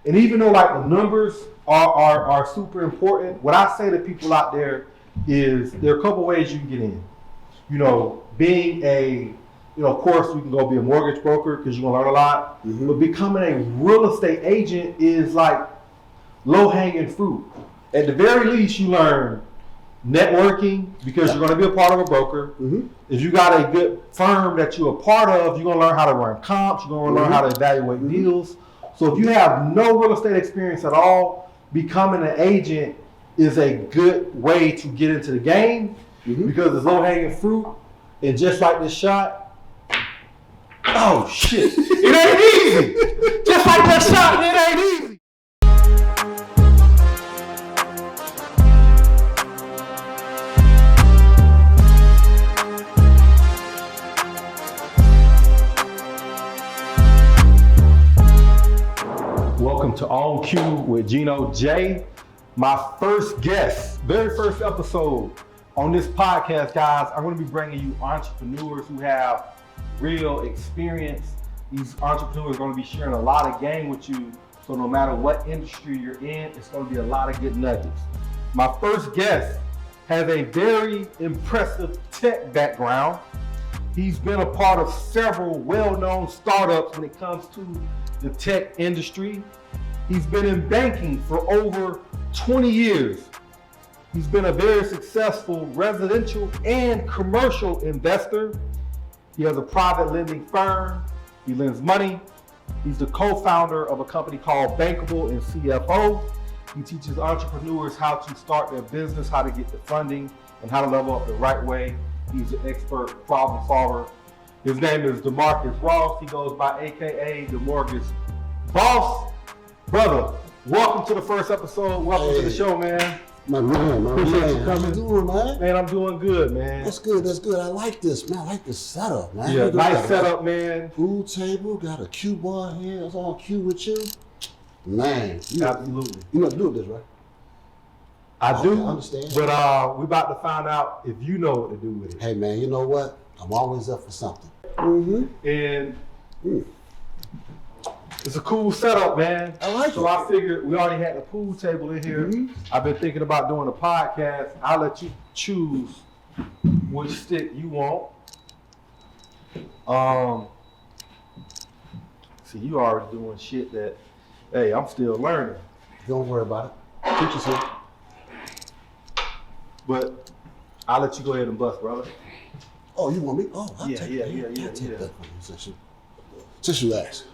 And even though like the numbers are super important, what I say to people out there is there are a couple ways you can get in. You know, being of course you can go be a mortgage broker because you're gonna learn a lot, but becoming a real estate agent is like low-hanging fruit. At the very least, you learn networking because you're going to be a part of a broker. If you got a good firm that you're a part of, you're going to learn how to run comps. You're going to learn how to evaluate deals. So if you have no real estate experience at all, becoming an agent is a good way to get into the game because it's low-hanging fruit. And just like this shot, oh shit, it ain't easy. Just like that shot, it ain't easy. Welcome to On Cue with Geno J. My first guest, very first episode on this podcast, guys. I'm going to be bringing you entrepreneurs who have real experience. These entrepreneurs are going to be sharing a lot of game with you. So no matter what industry you're in, it's going to be a lot of good nuggets. My first guest has a very impressive tech background. He's been a part of several well-known startups when it comes to the tech industry. He's been in banking for over 20 years. He's been a very successful residential and commercial investor. He has a private lending firm. He lends money. He's the co-founder of a company called Bankable and CFO. He teaches entrepreneurs how to start their business, how to get the funding, and how to level up the right way. He's an expert problem solver. His name is DeMarcus Ross. He goes by AKA DeMarcus Boss. Brother, welcome to the first episode. Welcome to the show, man. My man. Appreciate you coming. How you doing, man? Man, I'm doing good, man. That's good. I like this, man. I like this setup, man. Yeah, nice setup, man. Pool table, got a cue bar here. It's all cue with you. Man, Absolutely. You know what to do with this, right? I do, I understand. But we're about to find out if you know what to do with it. Hey, man, you know what? I'm always up for something. And it's a cool setup, man. I like So it. I figured we already had the pool table in here. I've been thinking about doing a podcast. I'll let you choose which stick you want. See, you already doing shit that, hey, I'm still learning. Don't worry about it. Teach yourself. But I'll let you go ahead and bust, brother. Oh, you want me? Oh, I'll take that. Yeah. that from you since you asked.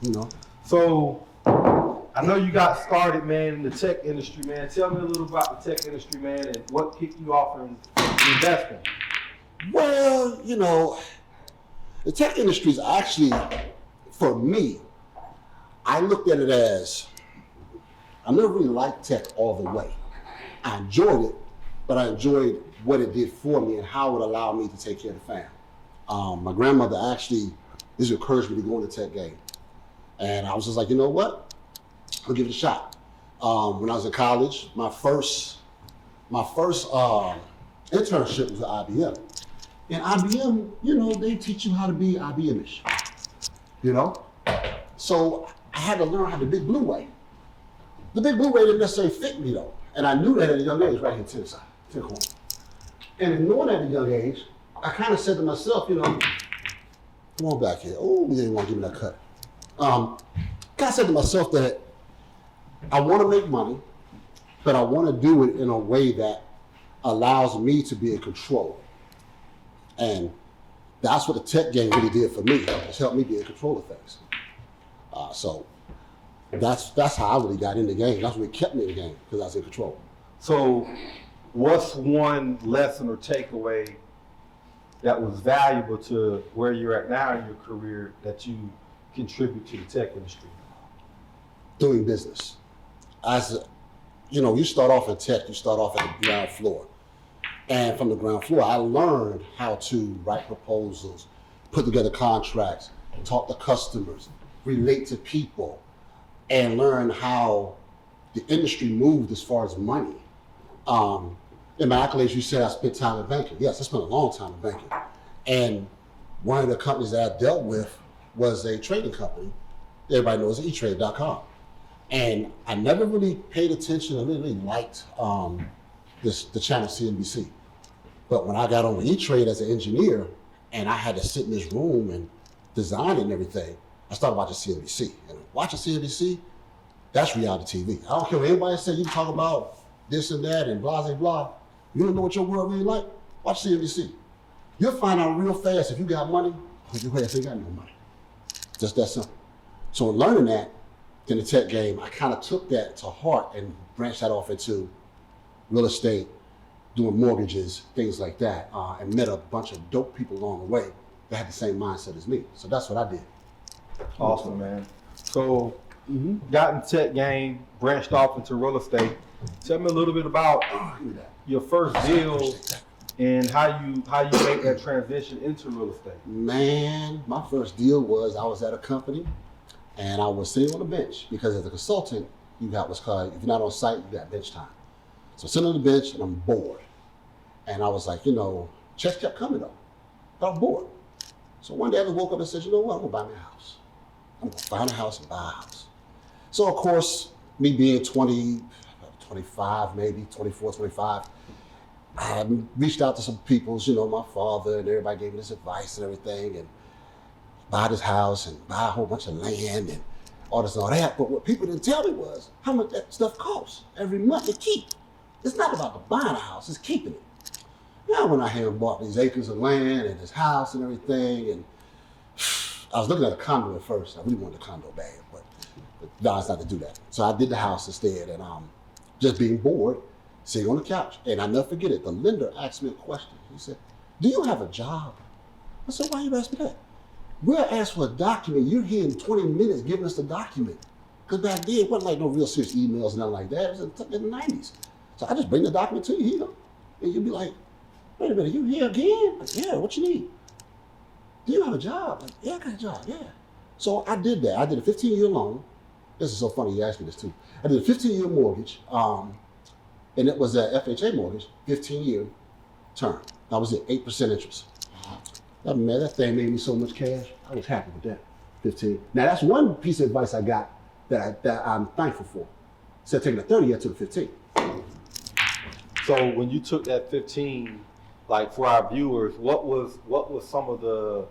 You know. So, I know you got started, man, in the tech industry, man. Tell me a little about the tech industry, man, and what kicked you off in investing. Well, you know, the tech industry is actually, for me, I looked at it as, I never really liked tech all the way. I enjoyed it, but I enjoyed what it did for me and how it allowed me to take care of the fam. My grandmother actually encouraged me to go in the tech game. And I was just like, you know what? I'll give it a shot. When I was in college, my first internship was at IBM. And IBM, you know, they teach you how to be IBM-ish, you know? So I had to learn how the big blue way. The big blue way didn't necessarily fit me though. And I knew that at a young age, right here to the side, to the corner. And in knowing that at a young age, I kind of said to myself, you know, come on back here. Oh, you didn't want to give me that cut. I said to myself that I want to make money, but I want to do it in a way that allows me to be in control. And that's what the tech game really did for me. It's helped me be in control of things. So that's how I really got in the game. That's what kept me in the game, because I was in control. So, what's one lesson or takeaway that was valuable to where you're at now in your career that you contribute to the tech industry? Doing business. You start off in tech, you start off at the ground floor. And from the ground floor, I learned how to write proposals, put together contracts, talk to customers, relate to people, and learn how the industry moved as far as money. In my accolades, you said I spent time in banking. Yes, I spent a long time in banking. And one of the companies that I dealt with was a trading company. Everybody knows E-Trade.com. And I never really paid attention. I really liked the channel CNBC. But when I got on E-Trade as an engineer and I had to sit in this room and design it and everything, I started watching CNBC. And watching CNBC, that's reality TV. I don't care what anybody says. You can talk about this and that and blah, blah, blah. You don't know what your world really like? Watch CNBC. You'll find out real fast if you got money or you ain't got no money. Just that simple. So in learning that in the tech game, I kind of took that to heart and branched that off into real estate, doing mortgages, things like that, and met a bunch of dope people along the way that had the same mindset as me. So that's what I did. Awesome, man. So got in the tech game, branched off into real estate. Tell me a little bit about your first deal and how you made that transition into real estate. Man, my first deal was I was at a company and I was sitting on the bench because as a consultant, you got what's called, if you're not on site, you got bench time. So sitting on the bench and I'm bored. And I was like, checks kept coming though, but I'm bored. So one day I just woke up and said, you know what, I'm gonna buy me a house. I'm gonna find a house and buy a house. So of course, me being 25, maybe 24, 25, I reached out to some people, my father and everybody gave me this advice and everything, and buy this house and buy a whole bunch of land and all this and all that. But what people didn't tell me was how much that stuff costs every month to keep. It's not about the buying a house, it's keeping it. Now I went out here and bought these acres of land and this house and everything, and I was looking at a condo at first. I really wanted a condo bad, but no, it's not to do that. So I did the house instead, and just being bored, sitting on the couch. And I never forget it, the lender asked me a question. He said, do you have a job? I said, why you ask me that? We'll ask for a document. You're here in 20 minutes giving us the document. Because back then, it wasn't like no real serious emails and nothing like that. It was in the 90s. So I just bring the document to you here. And you'll be like, wait a minute, you here again? Like, yeah, what you need? Do you have a job? Like, yeah, I got a job, yeah. So I did that. I did a 15-year loan. This is so funny you asked me this too. I did a 15-year mortgage, and it was a FHA mortgage, 15-year term. That was it, 8% interest. Man, that thing made me so much cash. I was happy with that, 15. Now that's one piece of advice I got that I'm thankful for. Instead of taking the 30, I took the 15. So when you took that 15, like for our viewers, what was some of the,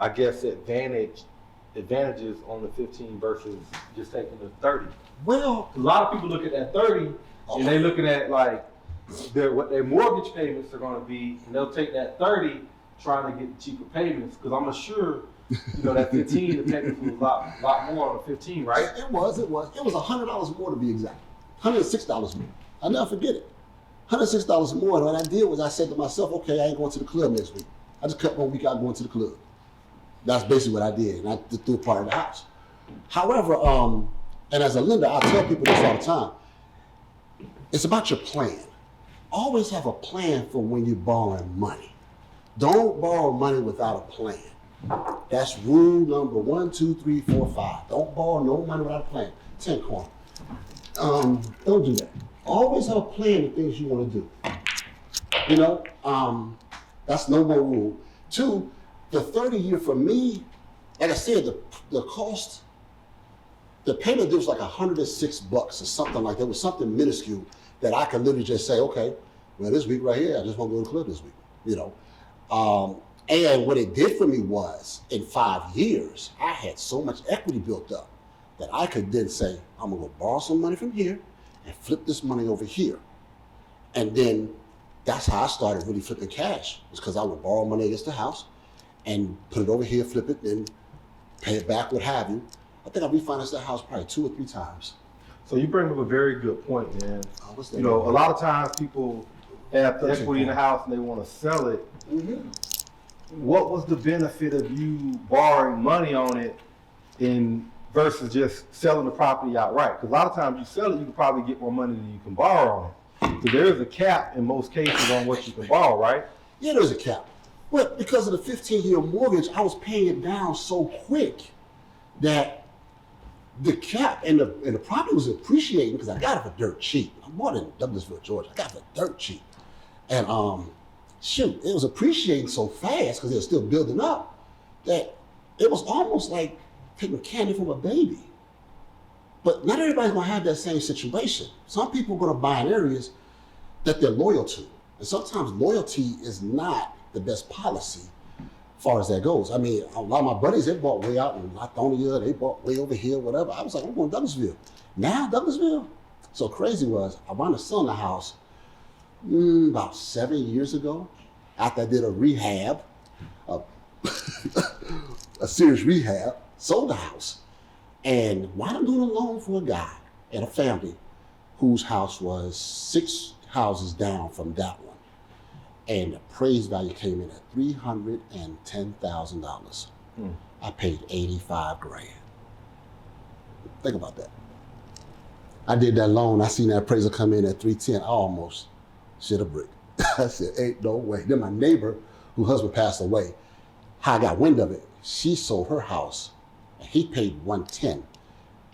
I guess, advantages on the 15 versus just taking the 30? Well, a lot of people look at that 30 and they looking at like what their mortgage payments are going to be, and they'll take that 30 trying to get cheaper payments, because I'm sure that 15 the payments was a lot more on the 15, right? It was $100 more to be exact, $106 more. I'll never forget it. $106 more, and what I did was I said to myself, okay, I ain't going to the club next week. I just cut 1 week out going to the club. That's basically what I did, and I threw a part of the house. However, and as a lender, I tell people this all the time, it's about your plan. Always have a plan for when you're borrowing money. Don't borrow money without a plan. That's rule number 1, 2, 3, 4, 5. Don't borrow no money without a plan. 10 coin. Don't do that. Always have a plan of things you want to do. That's number 1 rule. 2, the 30-year for me, like I said, the cost, the payment was like $106 or something like that. It was something minuscule that I could literally just say, okay, well, this week right here, I just want to go to the club this week, And what it did for me was, in 5 years, I had so much equity built up that I could then say, I'm gonna go borrow some money from here and flip this money over here. And then that's how I started really flipping cash, was because I would borrow money against the house and put it over here, flip it, then pay it back, what have you. I think I refinanced that house probably 2 or 3 times. So you bring up a very good point, man. What's that? A lot of times people have the equity in the house and they want to sell it. Mm-hmm. What was the benefit of you borrowing money on it versus just selling the property outright? Because a lot of times you sell it, you can probably get more money than you can borrow on it. So there is a cap in most cases on what you can borrow, right? Yeah, there's a cap. But because of the 15-year mortgage, I was paying it down so quick that the cap and the property was appreciating because I got it for dirt cheap. I bought it in Douglasville, Georgia. I got it for dirt cheap. And it was appreciating so fast because it was still building up that it was almost like taking candy from a baby. But not everybody's gonna have that same situation. Some people are gonna buy in areas that they're loyal to. And sometimes loyalty is not the best policy as far as that goes. I mean, a lot of my buddies, they bought way out in Lithonia, they bought way over here, whatever. I was like, I'm going to Douglasville. Now, Douglasville? So crazy was, I wound up selling the house about 7 years ago, after I did a rehab, a serious rehab, sold the house. And while I'm doing a loan for a guy and a family whose house was 6 houses down from that one. And the appraised value came in at $310,000. I paid $85,000. Think about that. I did that loan. I seen that appraisal come in at $310,000. I almost shit a brick. I said, ain't no way. Then my neighbor, whose husband passed away, how I got wind of it, she sold her house and he paid $110,000.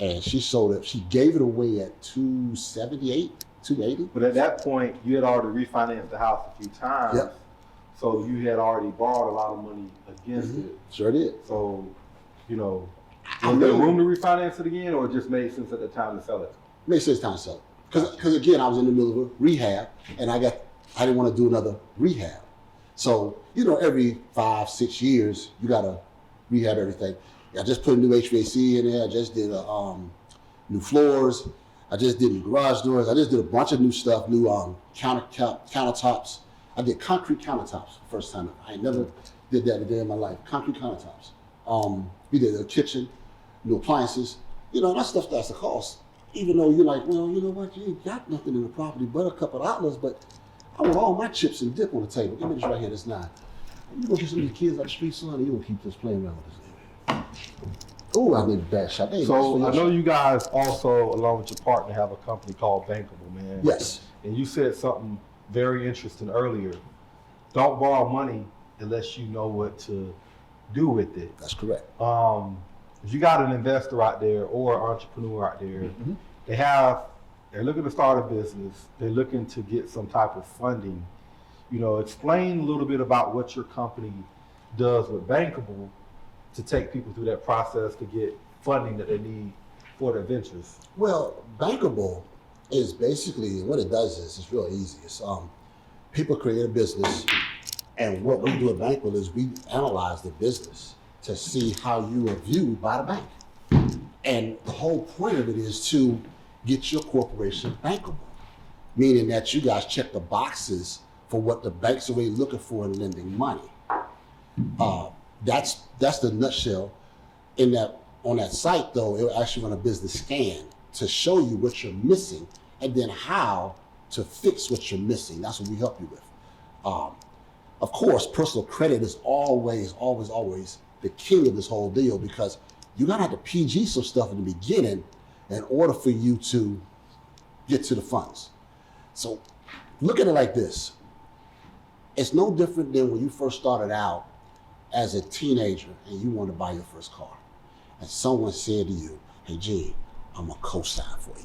And she sold it, she gave it away at $278,000. 280. But at that point, you had already refinanced the house a few times. Yep. So you had already borrowed a lot of money against it. Sure did. So, was there room to refinance it again, or it just made sense at the time to sell it? Made sense time to sell it. Because again, I was in the middle of a rehab and I didn't want to do another rehab. So, every 5-6 years, you got to rehab everything. I just put a new HVAC in there. I just did new floors. I just did new garage doors. I just did a bunch of new stuff, new countertops. I did concrete countertops the first time. I never did that a day in my life. Concrete countertops. We did a kitchen, new appliances. That stuff that's a cost. Even though you're like, well, you know what, you ain't got nothing in the property but a couple of dollars, but I want all my chips and dip on the table. Give me this right here, that's 9. You gonna get some of these kids out the street, son, and you gonna keep this playing around with this. Oh, I need a bad shot. Hey, so I know you guys also, along with your partner, have a company called Bankable, man. Yes. And you said something very interesting earlier. Don't borrow money unless you know what to do with it. That's correct. If you got an investor out there or an entrepreneur out there, they're looking to start a business, they're looking to get some type of funding. Explain a little bit about what your company does with Bankable to take people through that process to get funding that they need for their ventures. Well, Bankable is basically, what it does is, it's real easy. It's people create a business, and what we do at Bankable is we analyze the business to see how you are viewed by the bank. And the whole point of it is to get your corporation bankable, meaning that you guys check the boxes for what the banks are really looking for in lending money. That's the nutshell. On that site though, it'll actually run a business scan to show you what you're missing and then how to fix what you're missing. That's what we help you with. Of course, personal credit is always the king of this whole deal, because you're gonna have to PG some stuff in the beginning in order for you to get to the funds. So look at it like this. It's no different than when you first started out as a teenager and you want to buy your first car. And someone said to you, hey, Gene, I'm gonna co-sign for you.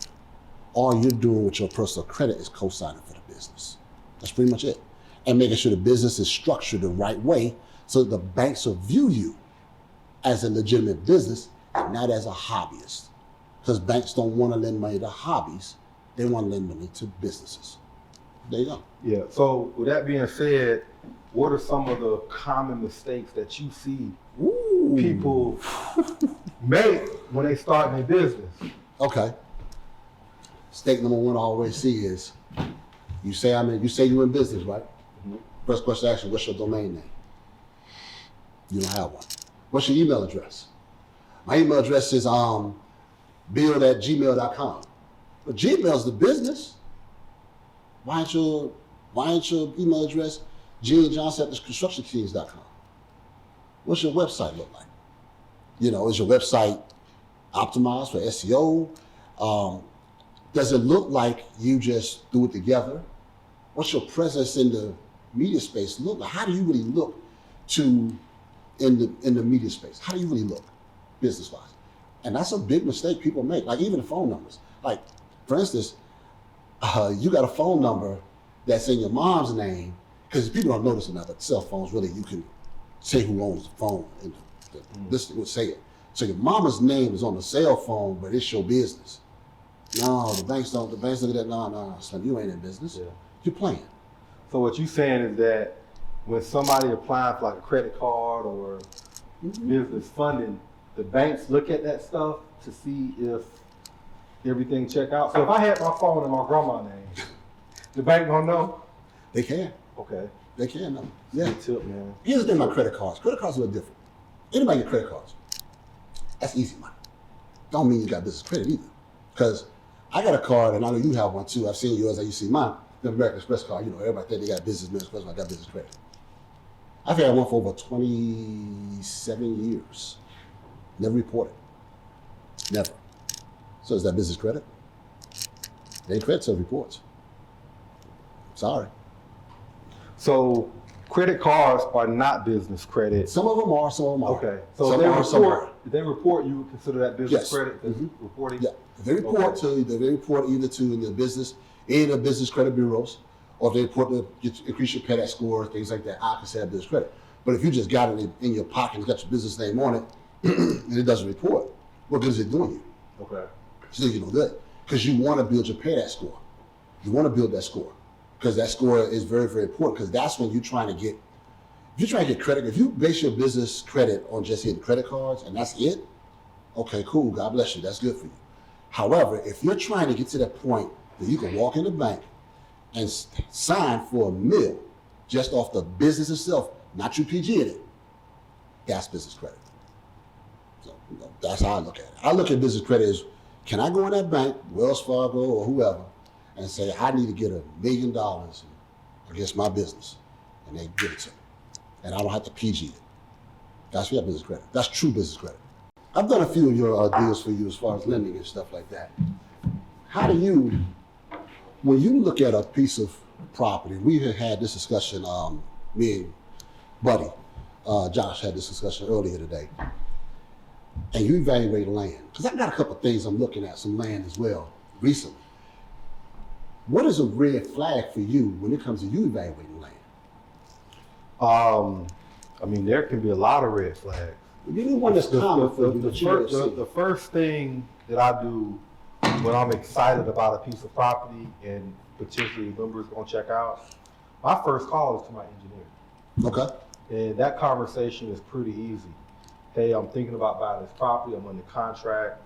All you're doing with your personal credit is co-signing for the business. That's pretty much it. And making sure the business is structured the right way so that the banks will view you as a legitimate business and not as a hobbyist. Because banks don't want to lend money to hobbies, they want to lend money to businesses. There you go. Yeah, so with that being said, what are some of the common mistakes that you see people make when they start their business? Okay. Mistake number one I always see is, you say you're in business, right? Mm-hmm. First question I ask you, what's your domain name? You don't have one. What's your email address? My email address is build@gmail.com. But Gmail's the business. Why ain't your email address GeneJohnson@TheConstructionKings.com? What's your website look like? Is your website optimized for SEO? Does it look like you just threw it together? What's your presence in the media space look like? How do you really look in the media space? How do you really look business-wise? And that's a big mistake people make, like even the phone numbers. Like, for instance, you got a phone number that's in your mom's name, because people don't notice enough that cell phones really, you can say who owns the phone, and the listener would say it. So your mama's name is on the cell phone, but it's your business. No, the banks look at that. No, son, you ain't in business. Yeah. You're playing. So what you're saying is that when somebody applies for like a credit card or business funding, the banks look at that stuff to see if everything check out. So if I had my phone in my grandma's name, the bank gonna know? They can. Okay. They can know. Yeah. Good tip, man. Here's the thing about credit cards. Credit cards are a little different. Anybody get credit cards? That's easy money. Don't mean you got business credit either. Because I got a card, and I know you have one too. I've seen yours, and you see mine. The American Express card. You know, everybody think they got business American Express. I got business credit. I've had one for over 27 years. Never reported. Never. So is that business credit? They ain't credit sales reports. Sorry. So credit cards are not business credit. Some of them are, some of them are. Okay. So if they report, you would consider that business credit because reporting? Yeah. If they report they report either to the business, in the business credit bureaus, or if they report to increase your credit score, things like that, I consider that business credit. But if you just got it in your pocket and got your business name on it, and it doesn't report, what good is it doing you? Okay. Still, you know good. Because you want to build your pay score. You want to build that score. Because that score is very, very important. Because that's when you're trying to get, if you're trying to get credit, if you base your business credit on just hitting credit cards and that's it, okay, cool, God bless you, that's good for you. However, if you're trying to get to that point that you can walk in the bank and sign for $1 million just off the business itself, not you PG in it, that's business credit. So that's how I look at it. I look at business credit as, can I go in that bank, Wells Fargo or whoever, and say, I need to get $1 million against my business, and they give it to me. And I don't have to PG it. That's real business credit. That's true business credit. I've done a few of your deals for you as far as lending and stuff like that. How do you, when you look at a piece of property, we had this discussion, me and Buddy, Josh had this discussion earlier today, and you evaluate land. Because I've got a couple of things I'm looking at, some land as well, recently. What is a red flag for you when it comes to you evaluating land? I mean, there can be a lot of red flags. Give me one that's common for you. The first thing that I do when I'm excited about a piece of property and potentially members gonna check out, my first call is to my engineer. Okay. And that conversation is pretty easy. Hey, I'm thinking about buying this property, I'm under contract.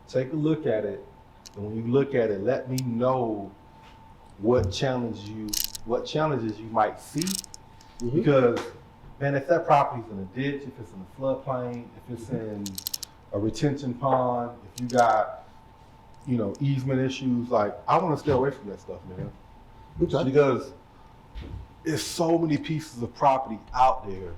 Take a look at it, and when you look at it, let me know what challenges you might see. Because, man, if that property's in a ditch, if it's in a floodplain, if it's in a retention pond, if you got, easement issues, like, I want to stay away from that stuff, man. Okay. Because there's so many pieces of property out there,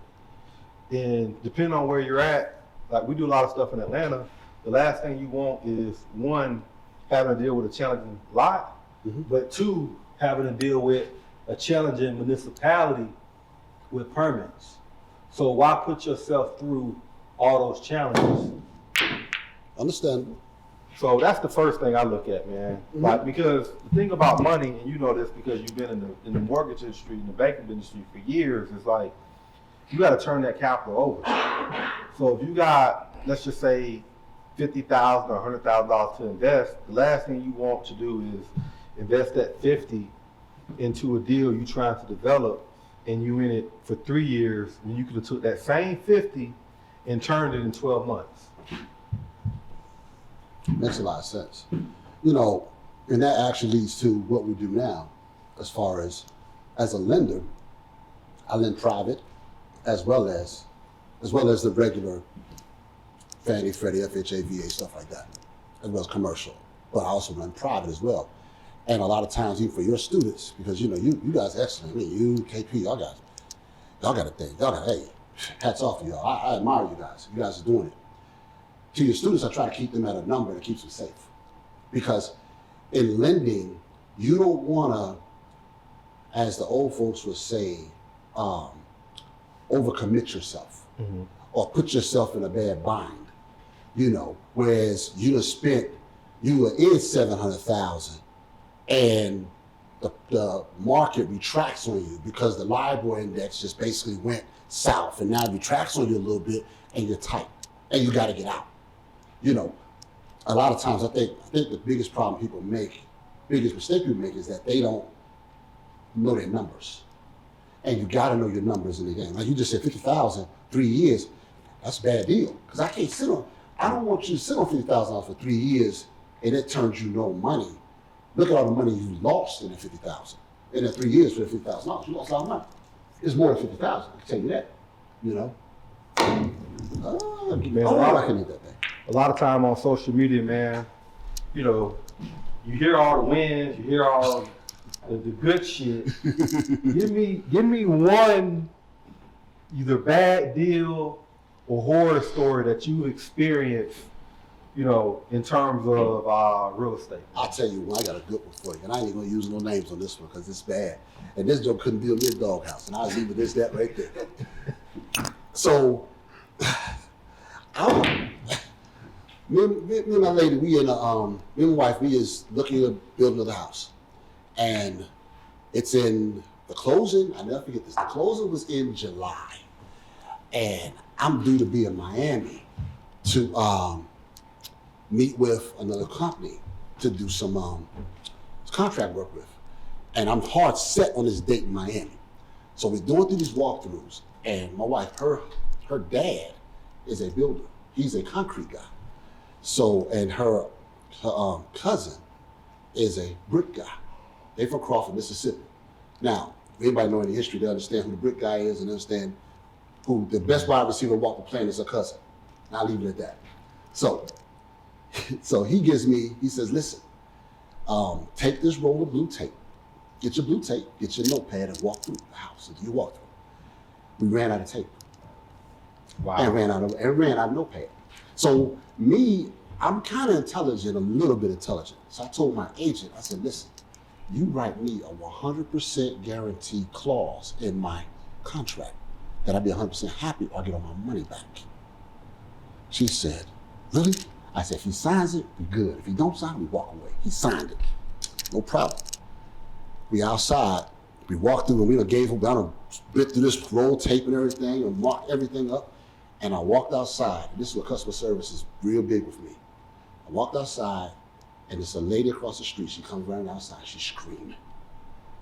and depending on where you're at, like we do a lot of stuff in Atlanta, the last thing you want is, one, having to deal with a challenging lot, but two, having to deal with a challenging municipality with permits. So why put yourself through all those challenges? Understandable. So that's the first thing I look at, man. Like, because the thing about money, and you know this because you've been in the mortgage industry, in the banking industry for years, is like, you got to turn that capital over. So if you got, let's just say, $50,000 or $100,000 to invest, the last thing you want to do is invest that 50 into a deal you're trying to develop, and you in it for 3 years, when you could have took that same 50 and turned it in 12 months. Makes a lot of sense. And that actually leads to what we do now, as far as a lender. I lend private as well as the regular Fannie, Freddie, FHA, VA, stuff like that, as well as commercial. But I also lend private as well. And a lot of times, even for your students, because you guys are excellent. I mean, you, KP, y'all got a thing. Hey, hats off to y'all. I admire you guys. You guys are doing it. To your students, I try to keep them at a number that keeps them safe. Because in lending, you don't want to, as the old folks would say, overcommit yourself or put yourself in a bad bind. Whereas you were in 700,000 and the market retracts on you because the LIBOR index just basically went south, and now it retracts on you a little bit and you're tight and you got to get out. You know, a lot of times I think the biggest mistake people make is that they don't know their numbers. And you gotta know your numbers in the game. Like you just said, 50,000, 3 years, that's a bad deal. Because I don't want you to sit on $50,000 for 3 years and it turns you no money. Look at all the money you lost in that 50,000. In that 3 years for the $50,000, you lost a lot of money. It's more than 50,000, I can tell you that, you know. Man, I can eat that thing. A lot of time on social media, man, you know, you hear all the wins, you hear all the good shit. give me one either bad deal or horror story that you experienced, you know, in terms of real estate. I'll tell you one, I got a good one for you, and I ain't gonna use no names on this one because it's bad. And this joke couldn't build me a doghouse, and I'll leave it this, that right there. So, me and my lady, me and my wife, we is looking at building another house. And it's in the closing, I never forget this, the closing was in July. And I'm due to be in Miami to meet with another company to do some contract work with. And I'm hard set on this date in Miami. So we're going through these walkthroughs, and my wife, her dad is a builder. He's a concrete guy. So, and her cousin is a brick guy. They're from Crawford, Mississippi. Now, if anybody know any history, they understand who the brick guy is and understand who the best wide receiver walk the plane is her cousin. And I'll leave it at that. So he says, listen, take this roll of blue tape. Get your blue tape, get your notepad, and walk through the house. So you walk through. We ran out of tape. Wow. And ran out of notepad. So me, I'm kind of intelligent, a little bit intelligent. So I told my agent, I said, listen, you write me a 100% guarantee clause in my contract that I'll be 100% happy or I get all my money back. She said, really? I said, if he signs it, we good. If he don't sign it, we walk away. He signed it. No problem. We outside, we walked through and we done bit through this roll tape and everything and marked everything up. And I walked outside. This is where customer service is real big with me. I walked outside and there's a lady across the street. She comes running outside, she's screaming.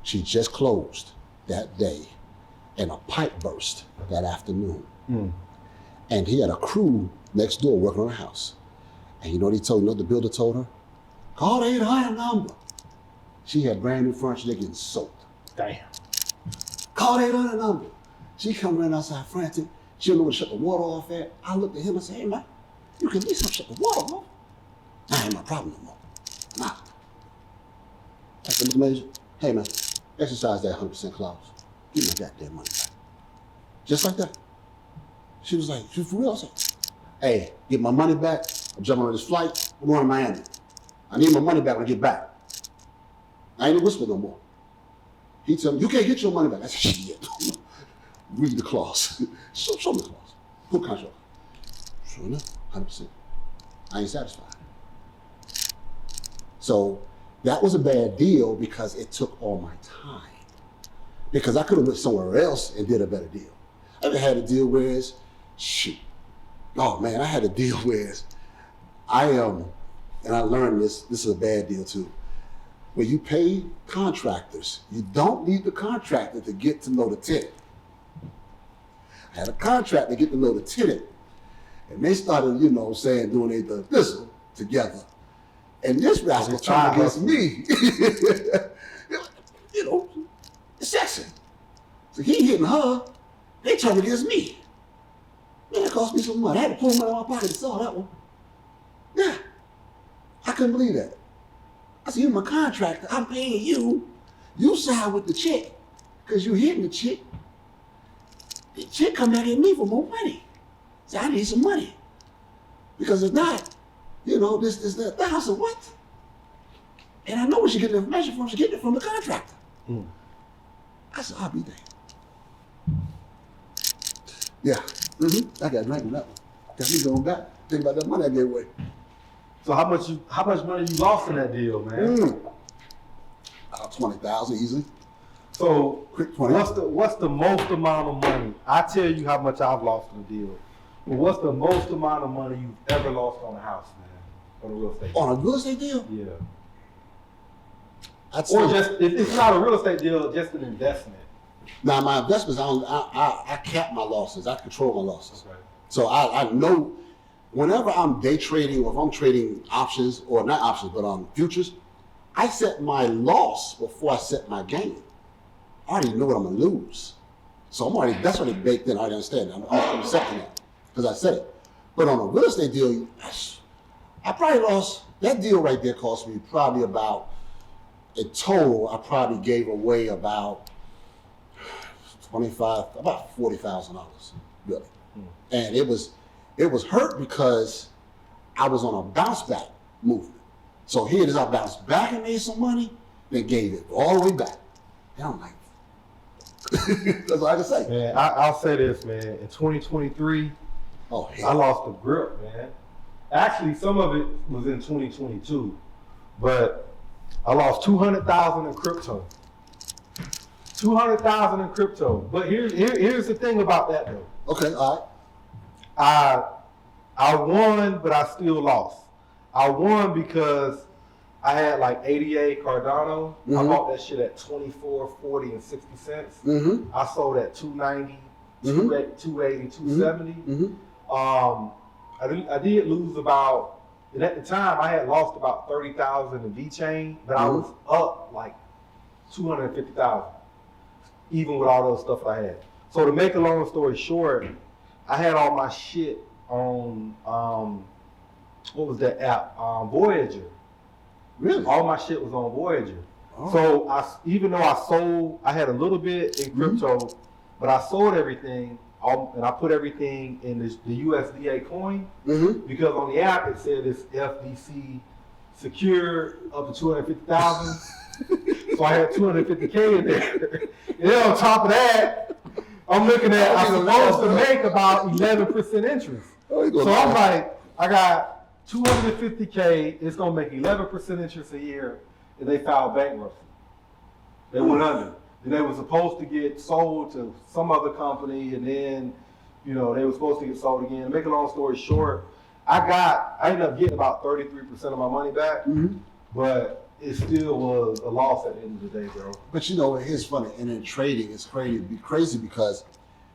She just closed that day and a pipe burst that afternoon. And he had a crew next door working on the house. And you know what he told, the builder told her? Call the 800 number. She had brand new furniture, they're getting soaked. Damn. Call the 800 number. She come running outside frantic. She don't know where to shut the water off at. I looked at him and said, hey man, you can at least shut the water off. That ain't my problem no more. Nah. I said, Mr. Major, hey man, exercise that 100% clause. Give my goddamn money back. Just like that. She was like, you for real? I said, hey, get my money back. I'm jumping on this flight. I'm going to Miami. I need my money back when I get back. I ain't whisper no more. He told me, you can't get your money back. I said, shit. Read the clause. Show me the clause. Full contract. Sure enough, 100%. I ain't satisfied. So that was a bad deal because it took all my time. Because I could have went somewhere else and did a better deal. I ever had a deal where it's, shoot. Oh man, I had a deal where and I learned this is a bad deal too. When you pay contractors, you don't need the contractor to get to know the tenant. I had a contractor get to know the tenant, and they started, saying, doing the thistle together. And this rascal turned against me. It's sexy. So he hitting her, they turned against me. Man, it cost me some money. I had to pull money out of my pocket to sell that one. Yeah, I couldn't believe that. I said, you're my contractor, I'm paying you. You side with the chick, because you hitting the chick. The chick come back at me for more money. Say, I need some money. Because if not, this, that. I said, what? And I know where she getting the information from. She getting it from the contractor. I said, I'll be there. Yeah, I got a drink on that one. Got me going back. Think about that money I gave away. So how much money you lost in that deal, man? 20,000 easily. So quick 20. what's the most amount of money? I tell you how much I've lost in a deal. Well, what's the most amount of money you've ever lost on a house, man? On a real estate deal? On a real estate deal? Yeah. Or just, if it's not a real estate deal, just an investment. Now, my investments, I cap my losses. I control my losses. Okay. So I know whenever I'm day trading or if I'm trading options, or not options, but futures, I set my loss before I set my gain. I already know what I'm going to lose. So that's already baked in. I already understand. I'm accepting that because I said it. But on a real estate deal, I probably lost, that deal right there cost me probably about, in total, I probably gave away about $40,000, really. And it was hurt because I was on a bounce back movement. So here it is, I bounced back and made some money, then gave it all the way back. And I'm like, that's all I can say. Man, I'll say this, man. In 2023, I lost the grip, man. Actually, some of it was in 2022, but I lost $200,000 in crypto. $200,000 in crypto. But here's the thing about that, though. Okay, all right. I won, but I still lost. I won because I had like ADA Cardano. Mm-hmm. I bought that shit at $24.40 and 60 cents. Mm-hmm. I sold at $2.90, Mm-hmm. $2.80, $2.70. Mm-hmm. I did lose about, and at the time I had lost about 30,000 in VeChain, but I was up like 250,000, even with all those stuff I had. So to make a long story short, I had all my shit on what was that app? Voyager. Really? All my shit was on Voyager. Oh. So even though I had a little bit in crypto, but I sold everything, and I put everything in the USDA coin, because on the app it said it's FDC secure up to 250,000. So I had 250K in there. And then on top of that, I'm looking at, I'm supposed to make about 11% interest. So I'm like, I got 250K, it's gonna make 11% interest a year, and they filed bankruptcy. They went under. Then they were supposed to get sold to some other company, and then, they were supposed to get sold again. To make a long story short, I ended up getting about 33% of my money back, but it still was a loss at the end of the day, bro. But here's funny, and in trading, it's crazy because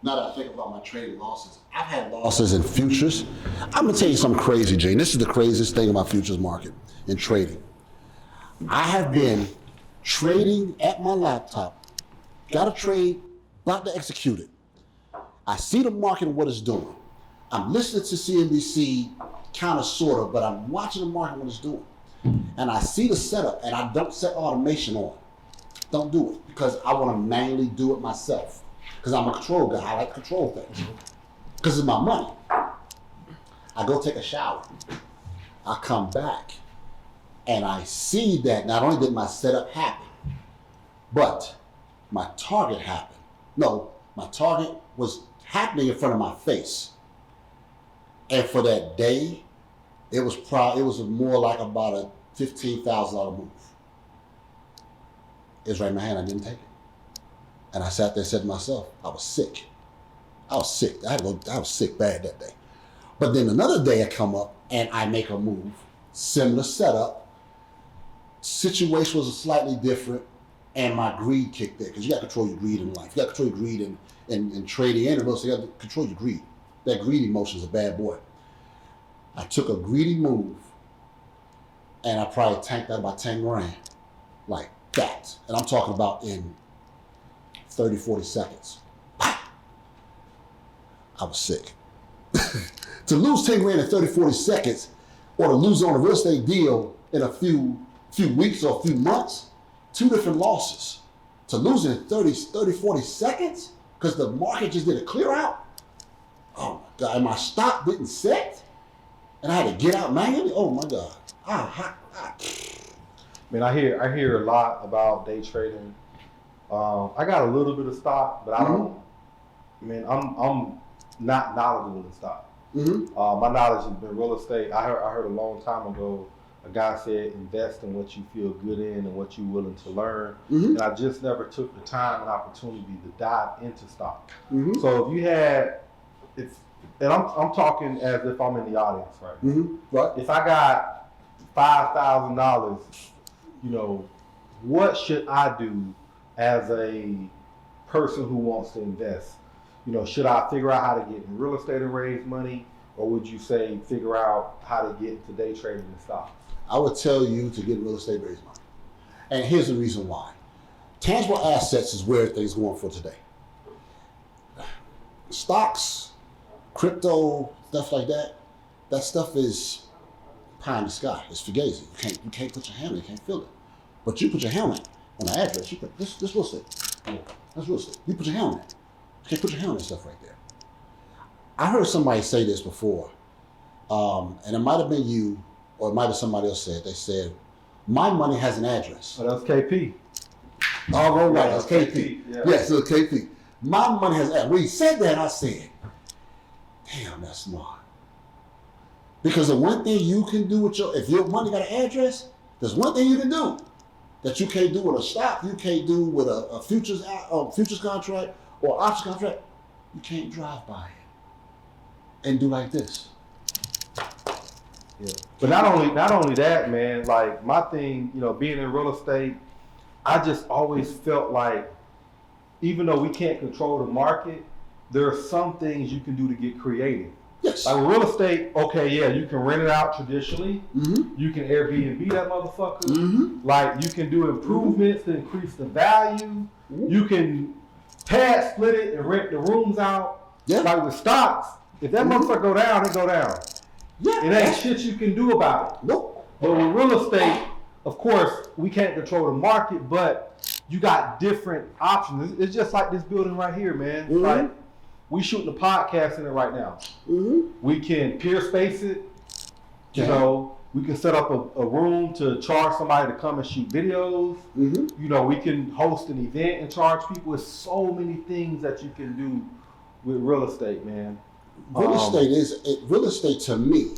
now that I think about my trading losses, I've had losses in futures. I'm gonna tell you something crazy, Jay. This is the craziest thing about futures market in trading. I have been trading at my laptop, got a trade, about to execute it. I see the market and what it's doing. I'm listening to CNBC, kind of, sort of, but I'm watching the market and what it's doing. And I see the setup, and I don't set automation on. Don't do it, because I want to manually do it myself. Because I'm a control guy, I like to control things. Because it's my money. I go take a shower. I come back, and I see that not only did my setup happen, but my target happened. No, my target was happening in front of my face. And for that day, it was more like about a $15,000 move. It was right in my hand, I didn't take it. And I sat there and said to myself, I was sick. I was sick bad that day. But then another day I come up and I make a move, similar setup. Situation was slightly different, and my greed kicked in, because you got to control your greed in life. You got to control your greed in trading and in real estate. You got to control your greed. That greed emotion is a bad boy. I took a greedy move, and I probably tanked that by 10 grand, like that. And I'm talking about in 30, 40 seconds. I was sick. To lose 10 grand in 30, 40 seconds, or to lose on a real estate deal in a few weeks or a few months, two different losses. To lose in 30, 40 seconds, because the market just did a clear out. Oh my God, and my stop didn't set, and I had to get out manually. Oh my God. Man, I hear a lot about day trading. I got a little bit of stock, but I don't. I'm not knowledgeable in stock. My knowledge has been real estate. I heard a long time ago a guy said invest in what you feel good in and what you're willing to learn. And I just never took the time and opportunity to dive into stock. So if and I'm talking as if I'm in the audience, right? Mm-hmm. Right. If I got $5,000, you know, what should I do as a person who wants to invest? You know, should I figure out how to get in real estate and raise money, or would you say figure out how to get into day trading and stocks? I would tell you to get real estate, raise money. And here's the reason why. Tangible assets is where things going for today. Stocks, crypto, stuff like that, that stuff is pie in the sky. It's fugazi. You can't put your hand on it, you can't feel it. But you put your hand on the address, you put this real estate. Yeah, that's real estate. You put your hand on it. You can't put your hand on that stuff right there. I heard somebody say this before, and it might have been you, or it might have somebody else said. They said, my money has an address. Oh, that's KP. Oh, right, that's KP. Yeah. Yes, it's KP. My money has an address. When he said that, I said, damn, that's smart. Because the one thing you can do with if your money got an address, there's one thing you can do that you can't do with a stock, you can't do with a futures contract or option contract. You can't drive by it and do like this. Yeah. But not only that, man, like my thing, you know, being in real estate, I just always felt like even though we can't control the market, there are some things you can do to get creative. Yes. Like with real estate, okay, yeah, you can rent it out traditionally. Mm-hmm. You can Airbnb that motherfucker. Mm-hmm. Like you can do improvements to increase the value. Mm-hmm. You can pad split it and rent the rooms out. Yeah. Like with stocks, if that motherfucker go down, it go down. Yeah. It ain't shit you can do about it. Nope. But with real estate, of course, we can't control the market, but you got different options. It's just like this building right here, man. Mm-hmm. Like we shooting a podcast in it right now. Mm-hmm. We can peer space it. You know, we can set up a room to charge somebody to come and shoot videos. Mm-hmm. You know, we can host an event and charge people. There's so many things that you can do with real estate, man. Real estate to me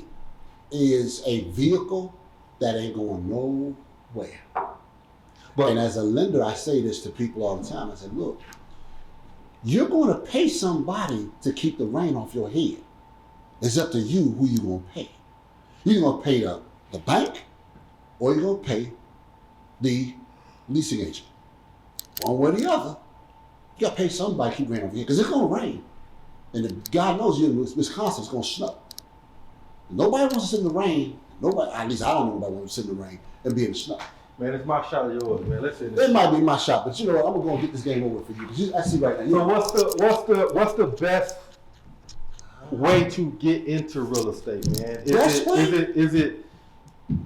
is a vehicle that ain't going nowhere. But, and as a lender, I say this to people all the time. I said, look, you're going to pay somebody to keep the rain off your head. It's up to you who you're going to pay. You're going to pay the bank, or you're going to pay the leasing agent. One way or the other, you got to pay somebody to keep rain off your head, because it's going to rain. And God knows you in Wisconsin, it's going to snow. Nobody wants to sit in the rain. Nobody, at least I don't know nobody wants to sit in the rain and be in the snow. Man, it's my shot or yours, man. Let's see. It might be my shot, but you know what? I'm gonna get this game over for you. Because I see right now. So what's the best way to get into real estate, man? Is it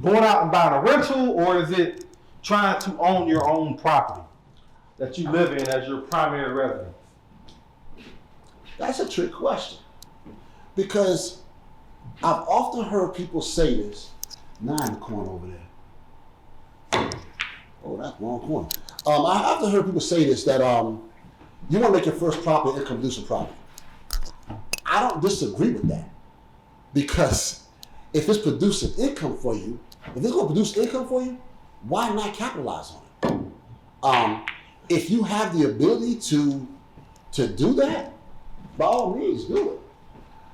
going out and buying a rental, or is it trying to own your own property that you live in as your primary residence? That's a trick question, because I've often heard people say this. 9 in the corner over there. Oh, that's the wrong corner. I often heard people say this, that you want to make your first property income producing property. I don't disagree with that, because if it's producing income for you, if it's going to produce income for you, why not capitalize on it? If you have the ability to do that, by all means, do it.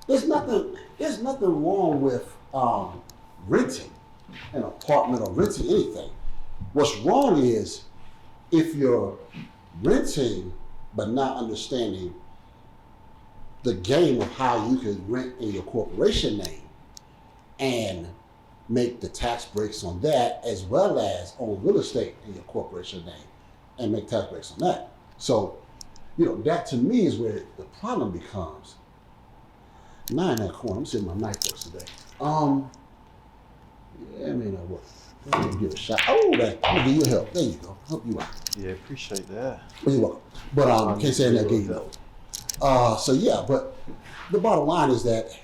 There's nothing wrong with renting an apartment or renting anything. What's wrong is if you're renting but not understanding the game of how you can rent in your corporation name and make the tax breaks on that, as well as own real estate in your corporation name and make tax breaks on that. So, you know, that to me is where the problem becomes. 9 in that corner. I'm sitting my knife works today. Yeah, I mean, that work. Let me give it a shot. Oh, that. Let me give you a help. There you go. Help you out. Yeah, appreciate that. Well, you're welcome. But can't say that gave you though. So yeah, but the bottom line is that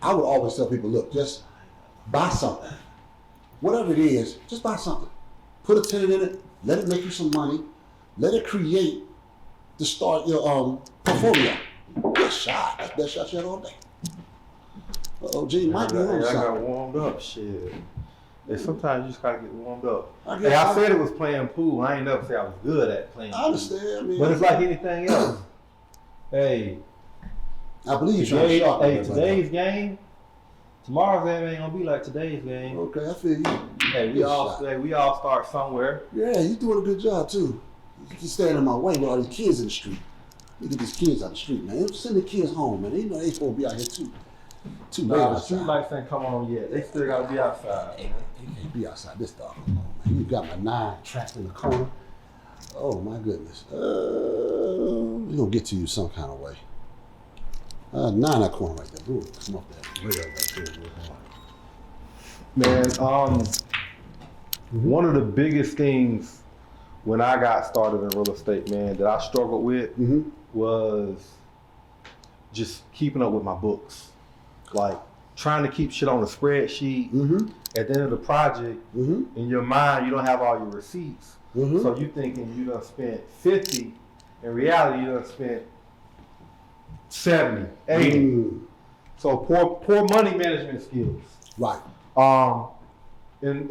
I would always tell people, look, just buy something. Whatever it is, just buy something. Put a tenant in it. Let it make you some money. Let it create to start your portfolio. Good shot. That's the best shot you had all day. Uh-oh, G, might be on I got something. warmed up, shit. And sometimes you just gotta get warmed up. I said it was playing pool. I ain't never say I was good at playing pool. I understand. I mean, But it's like anything else. Hey, I believe you're trying to sharpen it. Today's game, tomorrow's game ain't gonna be like today's game. Okay, I feel you. Hey, we all start somewhere. Yeah, you're doing a good job too. You keep staying in my way with all these kids in the street. You get these kids out the street, man. Send the kids home, man. You know they supposed to be out here too. Too late The outside. street lights ain't come on yet. They still gotta be outside. They can't be outside this dog. Man. You got my 9 trapped in the corner. Oh my goodness. We're gonna get to you some kind of way. 9 that corner right there. Ooh, come up that rail right there real hard. Man, one of the biggest things when I got started in real estate, man, that I struggled with was just keeping up with my books. Like trying to keep shit on a spreadsheet. At the end of the project, in your mind, you don't have all your receipts. So you thinking you done spent 50, in reality you done spent 70, 80. So poor money management skills. Right. And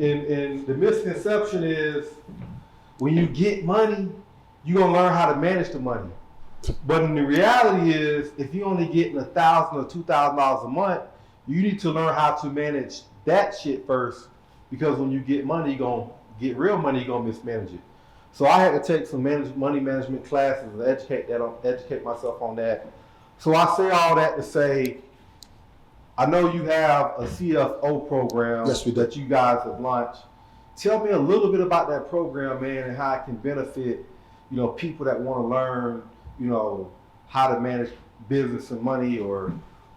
the misconception is when you get money, you're gonna learn how to manage the money. But in the reality is, if you only getting $1,000 or $2,000 a month, you need to learn how to manage that shit first, because when you get money, you're gonna get real money, you're gonna mismanage it. So I had to take some money management classes and educate myself on that. So I say all that to say, I know you have a CFO program that you guys have launched. Tell me a little bit about that program, man, and how it can benefit, people that want to learn, how to manage business and money or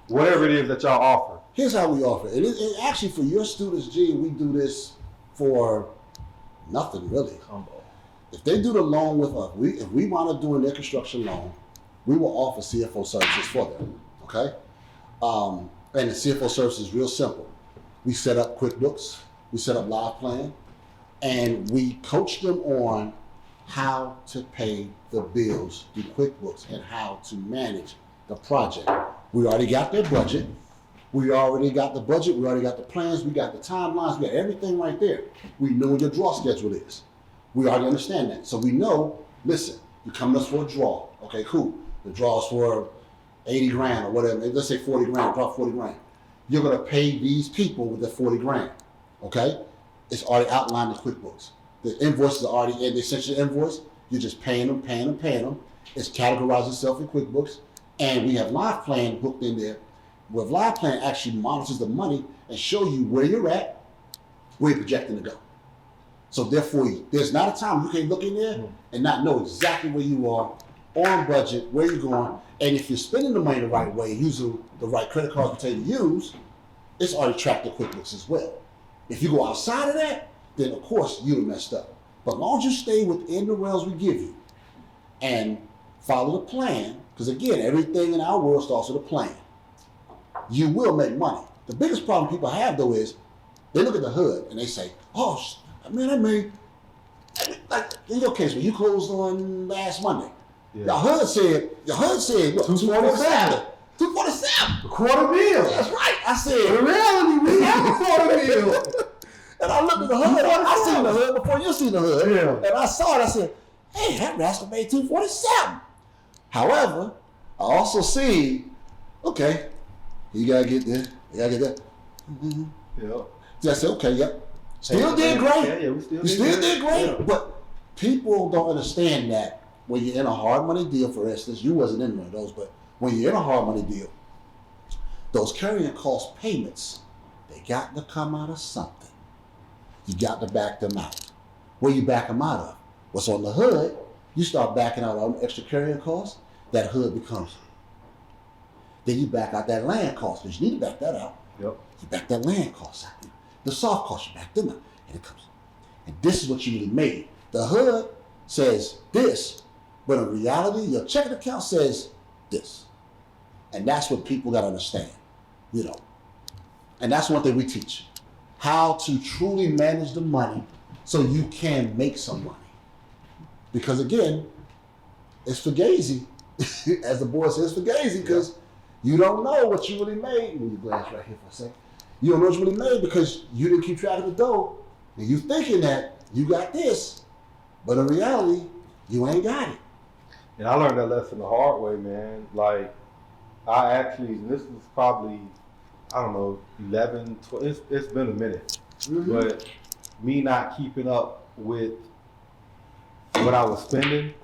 whatever it is that y'all offer. Here's how we offer it. And actually for your students, G, we do this for nothing really. If they do the loan with us, if we want to do their construction loan, we will offer CFO services for them, okay? And the CFO service is real simple. We set up QuickBooks, we set up Live Plan, and we coach them on how to pay the bills through QuickBooks and how to manage the project. We already got their budget. We already got the budget. We already got the plans. We got the timelines. We got everything right there. We know what your draw schedule is. We already understand that. So we know, listen, you come to us for a draw. Okay, cool. The draw is for 80 grand or whatever. Let's say 40 grand, draw 40 grand. You're going to pay these people with the 40 grand. Okay? It's already outlined in QuickBooks. The invoices are already in the essential invoice. You're just paying them. It's categorized itself in QuickBooks. And we have Live Plan hooked in there, where Live Plan actually monitors the money and show you where you're at, where you're projecting to go. So therefore, there's not a time you can look in there and not know exactly where you are, on budget, where you're going. And if you're spending the money the right way, using the right credit cards we tell you to use, it's already tracked in QuickBooks as well. If you go outside of that, then of course you're messed up. But as long as you stay within the rails we give you and follow the plan, because again, everything in our world starts with a plan, you will make money. The biggest problem people have though is they look at the hood and they say, oh man, I made, like in your case, when you closed on last Monday, your HUD said, what, 247. 247. A quarter meal. That's right. I said, in reality, we have a quarter meal. And I looked at the HUD. I seen the HUD before you seen the HUD. Yeah. And I saw it. I said, hey, that rascal made 247. However, I also see, okay, you gotta get there. You gotta get that. Yeah. So I said, okay, yep. Still did great. Yeah, we still did great. Yeah. But people don't understand that when you're in a hard money deal, for instance, you wasn't in one of those, but when you're in a hard money deal, those carrying cost payments, they got to come out of something. You got to back them out. Where you back them out of? What's on the hood, you start backing out all the extra carrying costs, that hood becomes. Then you back out that land cost, because you need to back that out. Yep. You back that land cost out. The soft cost, you back them out. And it comes. And this is what you really made. The hood says this, but in reality, your checking account says this. And that's what people got to understand, And that's one thing we teach. How to truly manage the money so you can make some money. Because again, it's fugazi. As the boy says, fugazi, because you don't know what you really made. Move your glass right here for a second. You don't know what you really made because you didn't keep track of the dough. And you thinking that you got this, but in reality, you ain't got it. And I learned that lesson the hard way, man. Like, This was probably, I don't know, 11, 12, it's been a minute. Mm-hmm. But me not keeping up with what I was spending,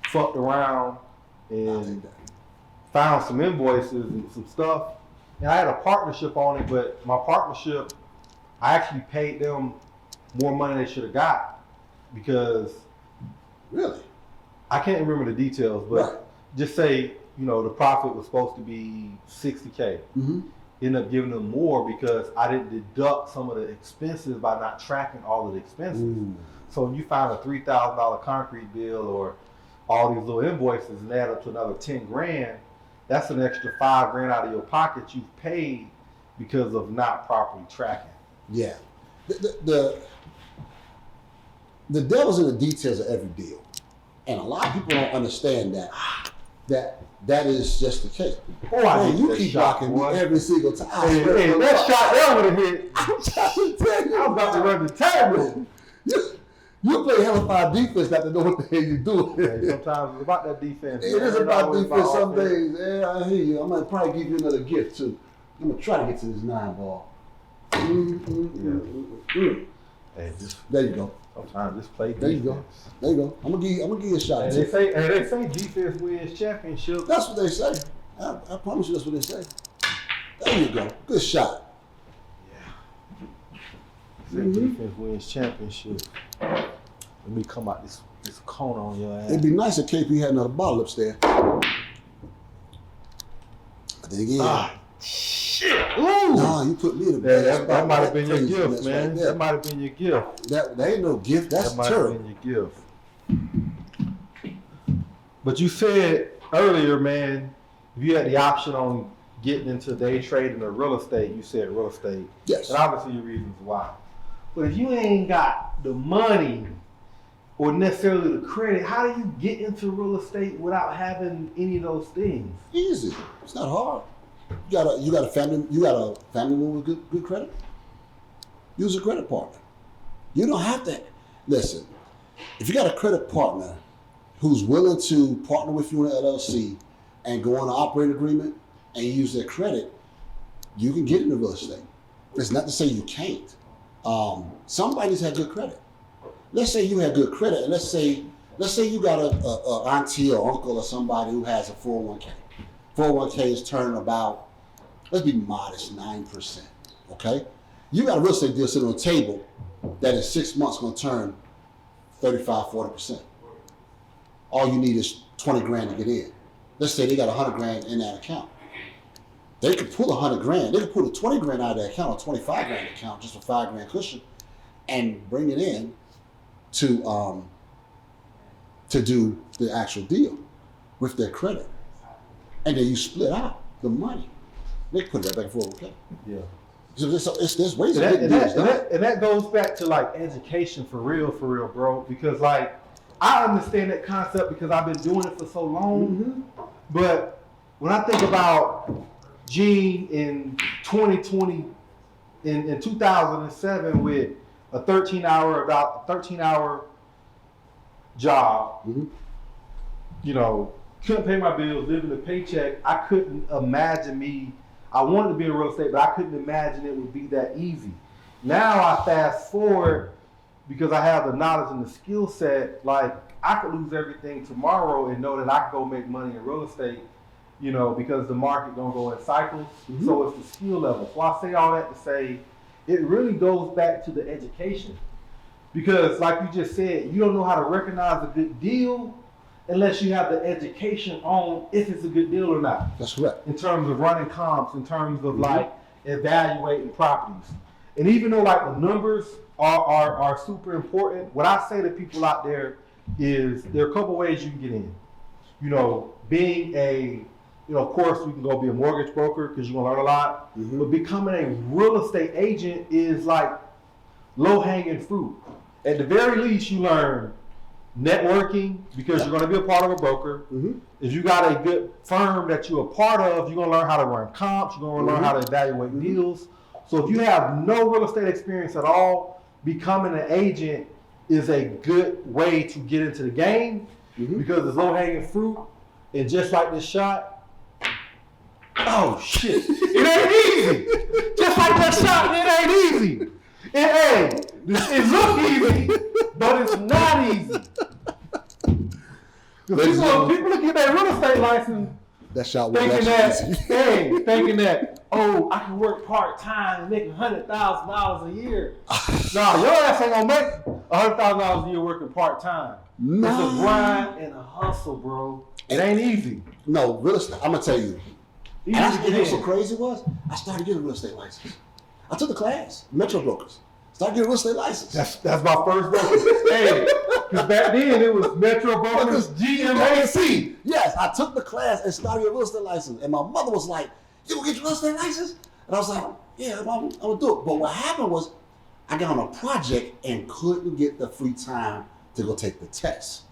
fucked around and found some invoices and some stuff. And I had a partnership on it, but my partnership, I actually paid them more money they should have got because. Really? I can't remember the details, but just say, the profit was supposed to be $60K. Mm-hmm. Ended up giving them more because I didn't deduct some of the expenses by not tracking all of the expenses. Ooh. So when you find a $3,000 concrete bill or all these little invoices and add up to another 10 grand, that's an extra 5 grand out of your pocket you've paid because of not properly tracking. Yeah. The devil's in the details of every deal. And a lot of people don't understand that is just the case. Boy, you keep blocking me every single time. Hey, that shot there would have hit. I'm trying to tell you, I was about to run the table. You play hella fine defense not to know what the hell you're doing. Hey, sometimes it's about that defense. It is about defense some days. Yeah, I hear you. I might probably give you another gift too. I'm going to try to get to this 9 ball. Hey, there you go. Sometimes just play defense. There you go. There you go. I'm gonna give you a shot. And they say defense wins championships. That's what they say. I promise you that's what they say. There you go. Good shot. Yeah. Defense wins championships. Let me come out this corner on your ass. It'd be nice if KP had another bottle upstairs. Dig in. Shit. Ooh. Nah, you put me in a bad spot. That might have been your gift, man. That might have been your gift. That ain't no gift. That's terrible. That might have been your gift. But you said earlier, man, if you had the option on getting into day trading or real estate, you said real estate. Yes. And obviously your reasons why. But if you ain't got the money or necessarily the credit, how do you get into real estate without having any of those things? Easy. It's not hard. You got a family member with good credit? Use a credit partner. You don't have to listen. If you got a credit partner who's willing to partner with you in an LLC and go on an operating agreement and use their credit, you can get into real estate. It's not to say you can't. Somebody's had good credit. Let's say you had good credit, and let's say you got a auntie or uncle or somebody who has a 401k. 401k is turning about, let's be modest, 9%. Okay, you got a real estate deal sitting on the table that in 6 months going to turn 35-40%. All you need is 20 grand to get in. Let's say they got 100 grand in that account. They could pull 100 grand. They could pull a 20 grand out of that account or 25 grand account, just a 5 grand cushion, and bring it in to do the actual deal with their credit. And then you split out the money. They put it right back and forth, okay? Yeah. So there's ways of getting deals done. And that goes back to like education for real, bro. Because like, I understand that concept because I've been doing it for so long. Mm-hmm. But when I think about Gene in 2020, in 2007 with a 13-hour job, Mm-hmm. Couldn't pay my bills, living a paycheck. I couldn't imagine I wanted to be in real estate, but I couldn't imagine it would be that easy. Now I fast forward because I have the knowledge and the skill set. Like, I could lose everything tomorrow and know that I could go make money in real estate, because the market gonna go in cycles. Mm-hmm. So it's the skill level. So I say all that to say, it really goes back to the education. Because like you just said, you don't know how to recognize a good deal unless you have the education on if it's a good deal or not. That's correct. In terms of running comps, in terms of like evaluating properties. And even though like the numbers are super important, what I say to people out there is there are a couple ways you can get in. Being of course we can go be a mortgage broker because you're gonna learn a lot, but becoming a real estate agent is like low-hanging fruit. At the very least, you learn networking because you're going to be a part of a broker. Mm-hmm. If you got a good firm that you're a part of, you're going to learn how to run comps. You're going to learn how to evaluate deals. So if you have no real estate experience at all, becoming an agent is a good way to get into the game because it's low-hanging fruit. And just like this shot, Oh shit! It ain't easy. Just like that shot, it ain't easy. It look easy, but it's not easy. People look at that real estate license. That shot was thinking that, oh, I can work part-time and make $100,000 a year. Nah, your ass ain't gonna make $100,000 a year working part-time. Nah. It's a grind and a hustle, bro. It ain't easy. No, real estate, I'm gonna tell you. And what's so crazy was, I started getting a real estate license. I took the class, Metro Brokers. Started getting a real estate license. That's my first broker. Hey, because back then it was Metro Brokers, GMAC. Yes, I took the class and started a real estate license. And my mother was like, you gonna get your real estate license? And I was like, yeah, I'm gonna do it. But what happened was, I got on a project and couldn't get the free time to go take the test.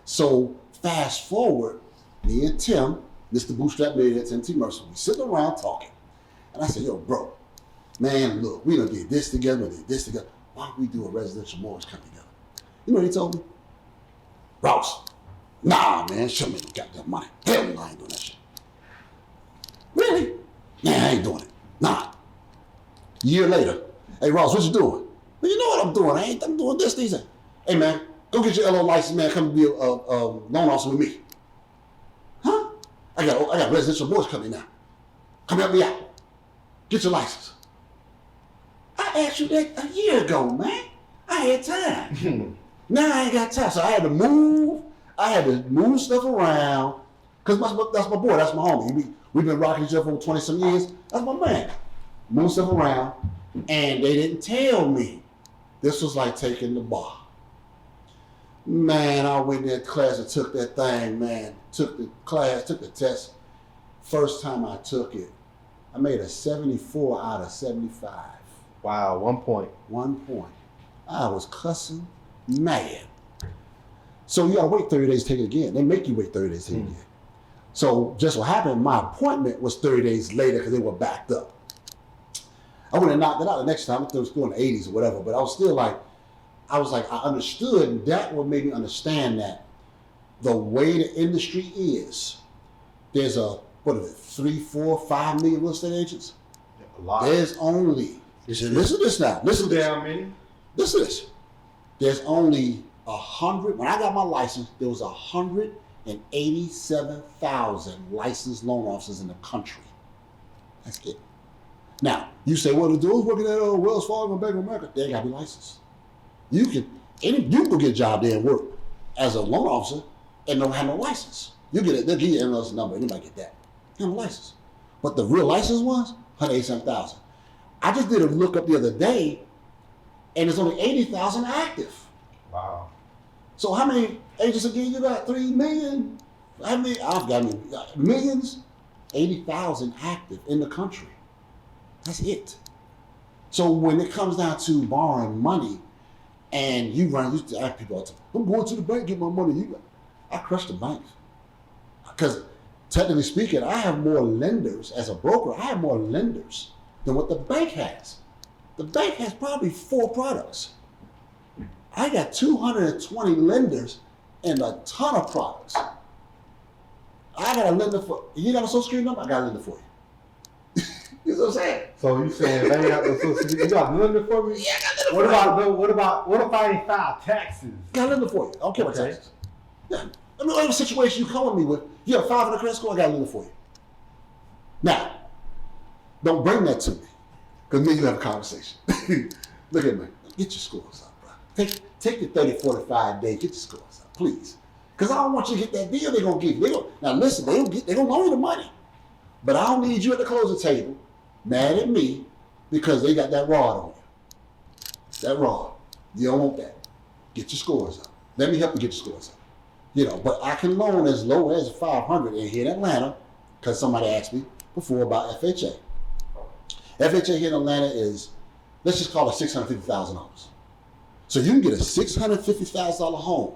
So fast forward, me and Tim, Mr. Bootstrap Millionaire, Tim T. Mercer, we sitting around talking. And I said, yo, bro, man, look, we done did this together, Why don't we do a residential mortgage company together? You know what he told me? Ross, nah, man, show me the goddamn money. Hell no, I ain't doing that shit. Really? Nah, I ain't doing it. Nah. A year later, hey, Ross, what you doing? Well, you know what I'm doing. I'm doing this, these. Hey, man, go get your LO license, man. Come be a loan officer with me. Huh? I got a residential mortgage company now. Come help me out. Get your license. I asked you that a year ago, man. I had time. Now I ain't got time. So I had to move stuff around. Because that's my boy, that's my homie. We've been rocking each other for 20-some years. That's my man. Move stuff around. And they didn't tell me. This was like taking the bar. Man, I went in that class and took that thing, man. Took the class, took the test. First time I took it, I made a 74 out of 75. Wow, 1 point. 1 point. I was cussing mad. So you gotta wait 30 days to take it again. They make you wait 30 days to take it again. So just what happened, my appointment was 30 days later because they were backed up. I would have knocked it out the next time. It was still in the 80s or whatever, but I was still like, I understood, and that would make me understand that the way the industry is, there's 3, 4, 5 million real estate agents? A lot. There's only, listen to this now, listen to this. Damn many. Listen to this. There's only 100, when I got my license, there was 187,000 licensed loan officers in the country. That's it. Now, you say, well, the dudes working at Wells Fargo and Bank of America, they ain't gotta be licensed. You can go get a job there and work as a loan officer and don't have no license. They'll give you an MLS number, anybody get that. You have no license. But the real license ones, 187,000. I just did a look up the other day, and there's only 80,000 active. Wow. So how many agents again? You got 3 million? How many? Millions? 80,000 active in the country. That's it. So when it comes down to borrowing money, and you used to ask people all the time, I'm going to the bank to get my money. I crush the banks. Because technically speaking, I have more lenders as a broker. I have more lenders than what the bank has. The bank has probably 4 products. I got 220 lenders and a ton of products. I got a lender for, you got a social security number? I got a lender for you. You know what I'm saying? So you saying they ain't got no social security? You got a lender for me? Yeah, I got a lender for you. What if I ain't filed taxes? Got a lender for you. I don't care about taxes. Yeah. I mean, whatever situation you come with me with, you have 500 credit score, I got a lender for you. Now, don't bring that to me, because then you have a conversation. Look at me. Get your scores up, bro. Take your 30, 45 days, get your scores up, please. Because I don't want you to get that deal they're going to give you. Now listen, they're going to loan you the money. But I don't need you at the closing table, mad at me, because they got that rod on you. That rod. You don't want that. Get your scores up. Let me help you get your scores up. But I can loan as low as 500 here in Atlanta, because somebody asked me before about FHA. FHA here in Atlanta is, let's just call it $650,000. So you can get a $650,000 home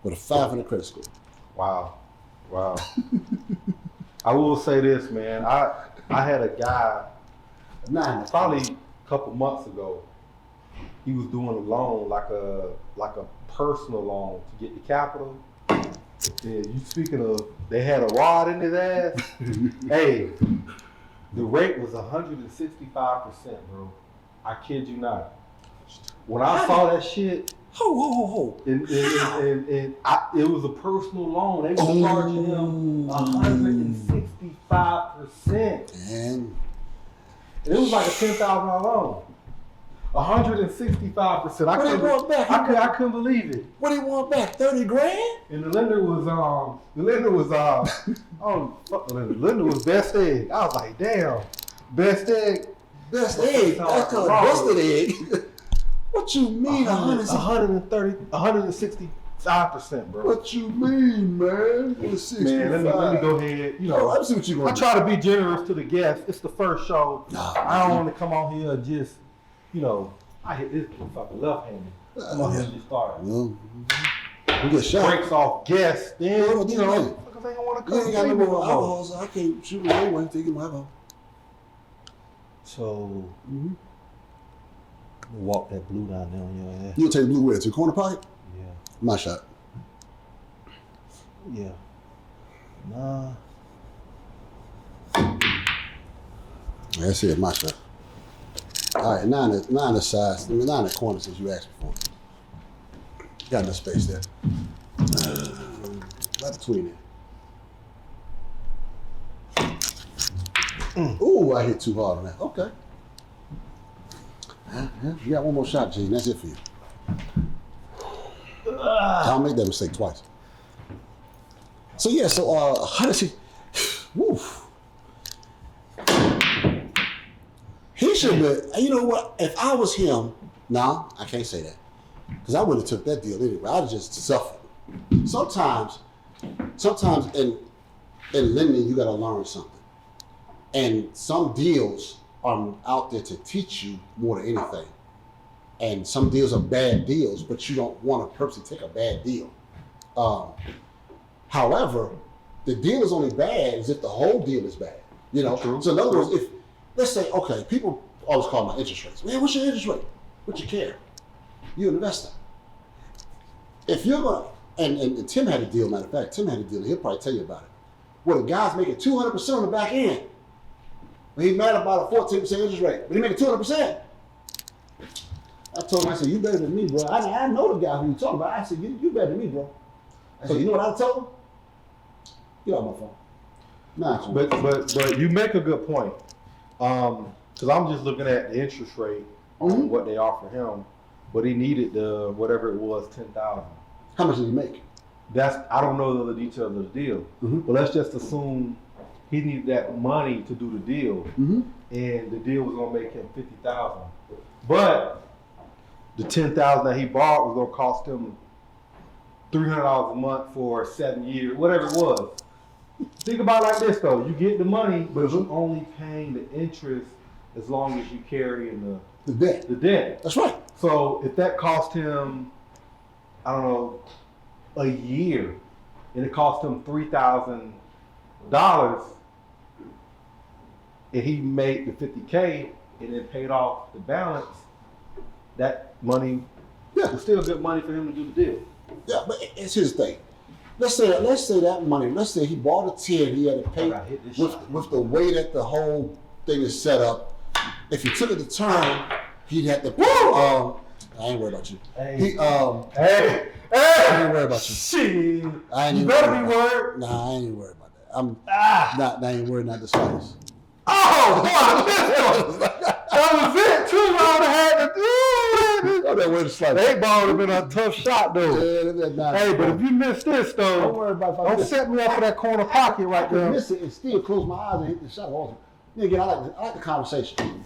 with a 500 credit score. Wow. I will say this, man. I had a guy, probably a couple months ago. He was doing a loan, like a personal loan to get the capital. Yeah, you speaking of, they had a rod in his ass. Hey, the rate was 165%, bro. I kid you not. When I saw that shit, and it was a personal loan. They were charging him 165%. And it was like a $10,000 loan. 165%. I couldn't believe it. What do you want back? 30 grand? And the lender was lender was Best Egg. I was like, damn, Best Egg. Best egg. That's called busted egg. What you mean? 165%, bro. What you mean, man? Man, let me go ahead. You know, let me see what you gonna I try to be generous to the guests. It's the first show. I don't want to come on here and just, you know, I hit this motherfucker left-handed. Come on here and just start. We get shot. Breaks off guests. Then, you know, motherfuckers ain't gonna want to come. You ain't got no more alcohol, so I can't shoot me anyway. Taking my alcohol. So, walk that blue down there on your ass. You'll take blue where? To the corner pocket? Yeah. My shot. Yeah. Nah. That's it, my shot. All right, nine the size. I mean, 9 the corner since you asked before. Got enough space there. Right between it. Ooh, I hit too hard on that. Okay. You got one more shot, Gene. That's it for you. I'll make that mistake twice. So yeah, how does he? Woof. He should be. You know what? If I was him, I can't say that because I wouldn't have took that deal anyway. I'd have just suffered. Sometimes in lending, you got to learn something, and some deals are out there to teach you more than anything. And some deals are bad deals, but you don't want to purposely take a bad deal. However, the deal is only bad as if the whole deal is bad. You know. True. So in other words, if let's say, okay, people always call my interest rates. Man, what's your interest rate? What you care? You're an investor. If you're gonna, and Tim had a deal. Matter of fact, Tim had a deal. He'll probably tell you about it. Where the guy's making 200% on the back end. But he's mad about a 14% interest rate, but he making 200%. I told him, I said, you better than me, bro. I know the guy who you talking about. I said, you better than me, bro. I said, you know what I told him? Get off my phone. Nah, but you make a good point. Because I'm just looking at the interest rate on what they offer him, but he needed the whatever it was, $10,000. How much did he make? I don't know the details of the deal, but let's just assume he needed that money to do the deal, and the deal was gonna make him $50,000. But the $10,000 that he borrowed was gonna cost him $300 a month for 7 years, whatever it was. Think about it like this though: you get the money, but you're only paying the interest as long as you carry in the debt. That's right. So if that cost him, I don't know, a year, and it cost him $3,000, and he made the $50K and then paid off the balance, that money was still good money for him to do the deal. Yeah, but it's his thing. Let's say that money. Let's say he bought a 10. He had to pay with the way that the whole thing is set up. If he took it to term, he'd have to. I ain't worried about you. Hey. I ain't worried about you. Shit. You better be worried. Nah, I ain't worried about that. I'm not. I ain't worried. Not the slightest. Oh, wow, that was it too. I would have had to do it. They ball would have been a tough shot though. Yeah, hey, but if you miss this though, don't worry about it. Don't set me up for that corner pocket right there. I miss it and still close my eyes and hit the shot. Again, I like the conversation.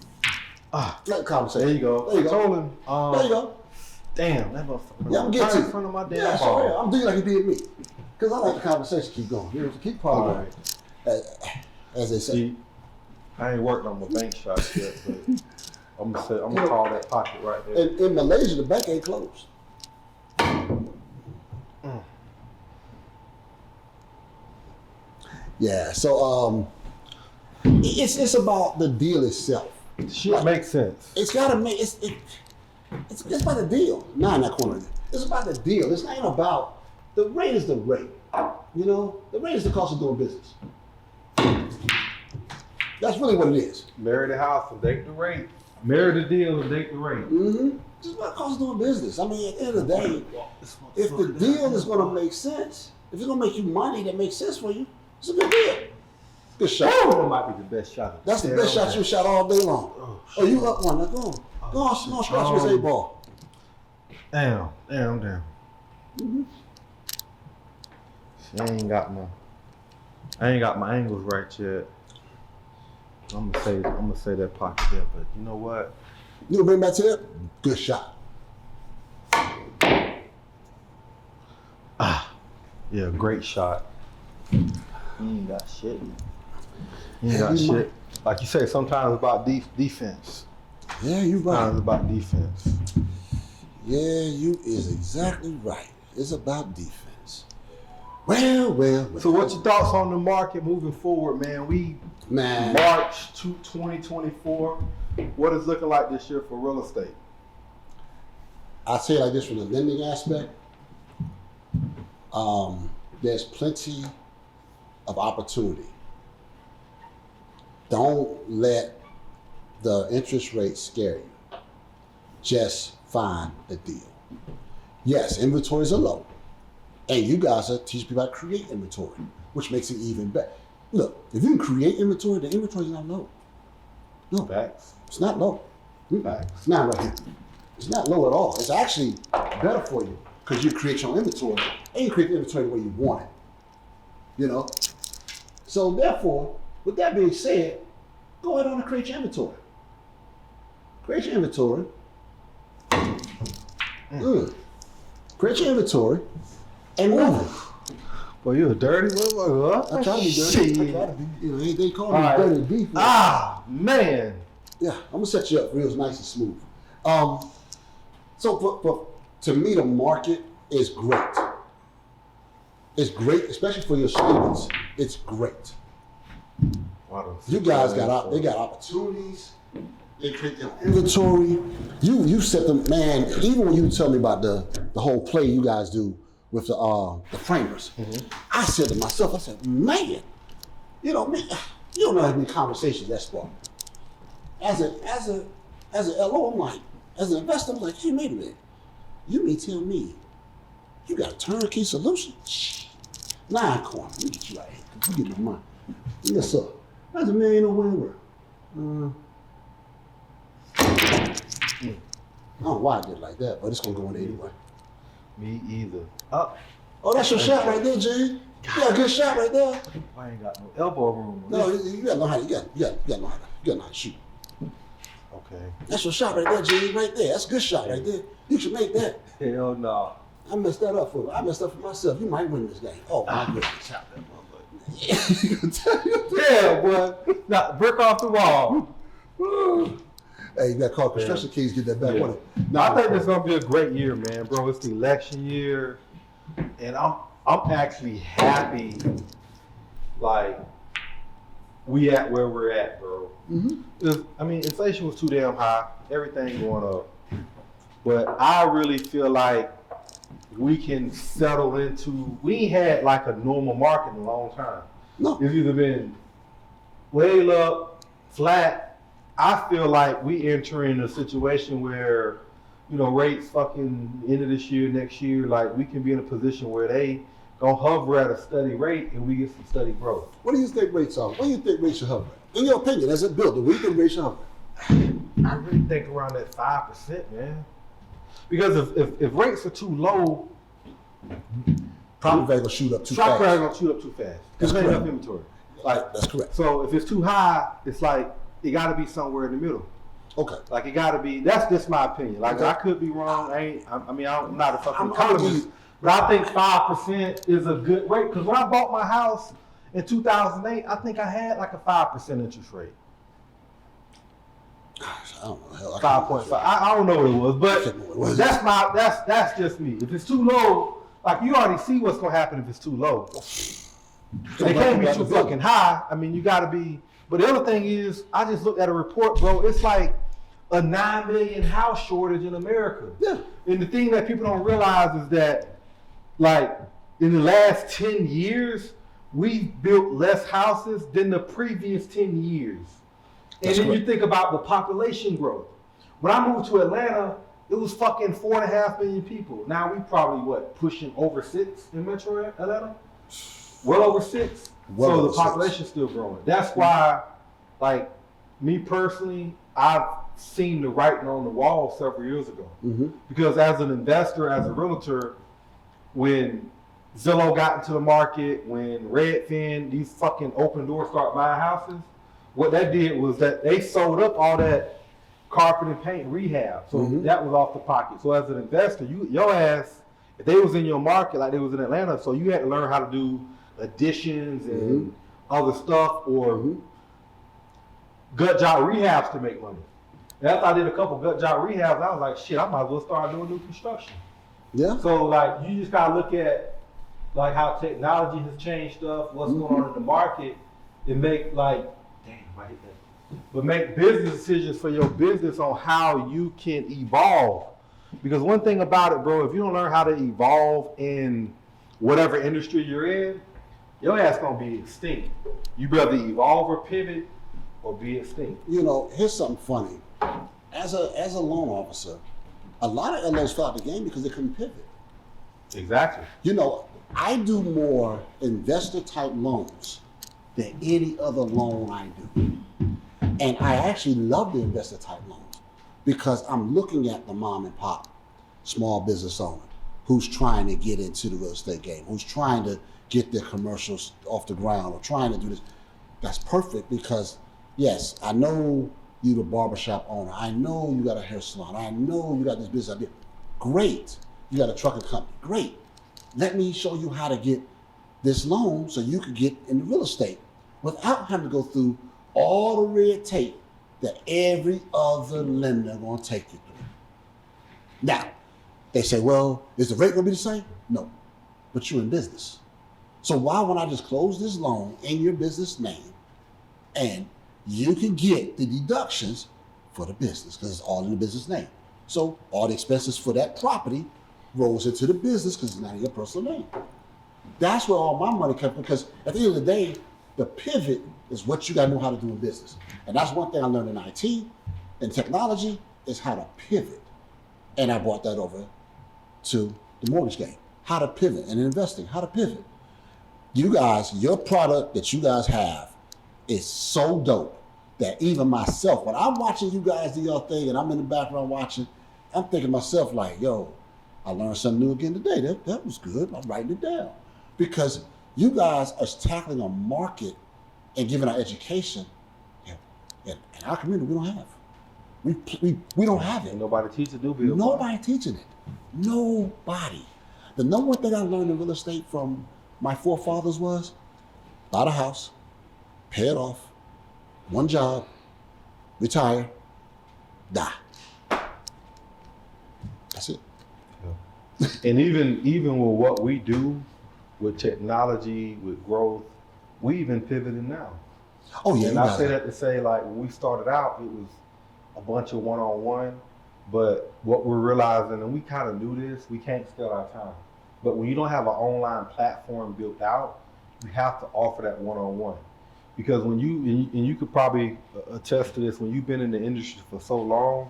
Like the conversation. There you go. There you go. There you go. Damn, that motherfucker. Yeah, I'm getting to in front of my damn ball. Sure, I'm doing like he did me. Because I like the conversation keep going. You know, keep going. As they say. See, I ain't worked on my bank shots yet, but I'm gonna call that pocket right there. In Malaysia, the bank ain't closed. Yeah, so it's about the deal itself. Shit makes sense. It's gotta make it's about the deal. Not in that corner. It's about the deal. It's not about the rate is the rate. You know, the rate is the cost of doing business. That's really what it is. Marry the house and date the rate. Marry the deal and date the rate. Mm-hmm. Just what it costs doing business. I mean, at the end of the day, if the deal is going to make sense, if it's going to make you money that makes sense for you, it's a good deal. Good shot. That might be the best shot. That's the best shot you shot all day long. Oh, you up one. Now go on. Go on, scratch this 8-ball. Damn. Mm-hmm. I ain't got my angles right yet. I'm gonna say that pocket there, but you know what? You gonna bring back to that? Good shot. Yeah, great shot. You ain't got shit. Like you say, sometimes it's about defense. Yeah, you right. Sometimes it's about defense. Yeah, you is exactly right. It's about defense. Well. So what's your thoughts on the market moving forward, man? March 2024. What is looking like this year for real estate? I'll say it like this from the lending aspect. There's plenty of opportunity. Don't let the interest rate scare you. Just find the deal. Yes, inventories are low. And you guys are teaching people how to create inventory, which makes it even better. Look, if you can create inventory, the inventory is not low. No, Facts. It's not low. Facts. It's not right here. It's not low at all. It's actually better for you because you create your own inventory and you create the inventory the way you want it. You know? So therefore, with that being said, go ahead on and create your inventory. Create your inventory. Create your inventory and move it. Well, you're a dirty motherfucker. I try to be dirty. Shit. I try to be. You know, they call me All dirty right. beef. Man. Yeah, I'm gonna set you up real nice and smooth. So to me, the market is great. It's great, especially for your students. It's great. You guys got opportunities. They create their inventory. You set them, man. Even when you tell me about the whole play you guys do with the framers, I said to myself, I said, man, you know, man, you don't know how many conversations that sparked. As an LO, I'm like, as an investor, I'm like, hey, wait a minute. You may tell me you got a turnkey solution? Nine corner. Let me get you out of here. You get my money. Yes, sir. That's $1 million over anywhere. I don't know why I did it like that, but it's gonna go in there anyway. Me either. Oh, that's your shot right there, Jay. You got a good shot right there. I ain't got no elbow room. No, you gotta know how to shoot. Okay. That's your shot right there, Jay. Right there. That's a good shot right there. You should make that. Hell no. I messed that up for myself. You might win this game. Oh my goodness. Yeah, boy. Now, brick off the wall. Hey, you got to call CkT&x, get that back on it. No, I think it's gonna be a great year, man, bro. It's the election year, and I'm actually happy. Like we at where we're at, bro. I mean, inflation was too damn high. Everything going up, but I really feel like we can settle into. We ain't had like a normal market in a long time. No, it's either been way up, flat. I feel like we entering a situation where, you know, rates fucking end of this year, next year, like we can be in a position where they gonna hover at a steady rate and we get some steady growth. What do you think rates are? What do you think rates should hover at? In your opinion, as a builder, what do you think rates should hover at? I really think around that 5%, man. Because if rates are too low, property value gonna shoot up too fast. Property value gonna shoot up too fast. There's not enough inventory. Like that's correct. So if it's too high, it's like it got to be somewhere in the middle. Okay. Like it got to be. That's just my opinion. Like I could be wrong. I'm not a fucking economist, but I think 5% is a good rate. Because when I bought my house in 2008, I think I had like a 5% interest rate. Gosh, I don't know. 5.5. I don't know what it was, but that's just me. If it's too low, like you already see what's gonna happen if it's too low. It can't be too fucking high. I mean, you got to be. But the other thing is, I just looked at a report, bro. It's like a 9 million house shortage in America. Yeah. And the thing that people don't realize is that, like, in the last 10 years, we've built less houses than the previous 10 years. And then you think about the population growth. When I moved to Atlanta, it was fucking 4.5 million people. Now we probably, pushing over 6 in Metro Atlanta? Well over 6. So the population's still growing. That's why, like, me personally, I've seen the writing on the wall several years ago. Because as an investor, as a realtor, when Zillow got into the market, when Redfin, these fucking open doors start buying houses, what that did was that they sold up all that carpet and paint rehab. So that was off the pocket. So as an investor, your ass, if they was in your market like they was in Atlanta, so you had to learn how to do additions and other stuff or gut job rehabs to make money. And after I did a couple gut job rehabs, I was like, shit, I might as well start doing new construction. Yeah. So like, you just gotta look at like how technology has changed stuff, what's going on in the market, and make like, damn, I hit that. But make business decisions for your business on how you can evolve. Because one thing about it, bro, if you don't learn how to evolve in whatever industry you're in, your ass gonna be extinct. You better evolve or pivot or be extinct. You know, here's something funny. As a loan officer, a lot of LOs fell out the game because they couldn't pivot. Exactly. You know, I do more investor type loans than any other loan I do. And I actually love the investor type loans because I'm looking at the mom and pop small business owner who's trying to get into the real estate game, who's trying to get their commercials off the ground or trying to do this. That's perfect because, yes, I know you the barbershop owner. I know you got a hair salon. I know you got this business idea. Great. You got a trucking company. Great. Let me show you how to get this loan so you could get into real estate without having to go through all the red tape that every other lender gonna take you through. Now, they say, well, is the rate gonna be the same? No, but you're in business. So why won't I just close this loan in your business name and you can get the deductions for the business because it's all in the business name. So all the expenses for that property rolls into the business because it's not in your personal name. That's where all my money comes from because at the end of the day, the pivot is what you gotta know how to do in business. And that's one thing I learned in IT and technology is how to pivot. And I brought that over to the mortgage game. How to pivot and investing, how to pivot. You guys, your product that you guys have is so dope that even myself, when I'm watching you guys do your thing and I'm in the background watching, I'm thinking to myself like, yo, I learned something new again today. That was good, I'm writing it down. Because you guys are tackling a market and giving our education, and our community we don't have. We don't have it. Ain't nobody teaching new build. Nobody teaching it. Nobody. The number one thing I learned in real estate from my forefathers was buy a house, pay it off, one job, retire, die. That's it. Yeah. And even with what we do with technology, with growth, we even pivoting now. Oh yeah. And I say that to say, like, when we started out, it was a bunch of one-on-one, but what we're realizing, and we kind of knew this, we can't scale our time. But when you don't have an online platform built out, you have to offer that one-on-one. Because when and you could probably attest to this, when you've been in the industry for so long,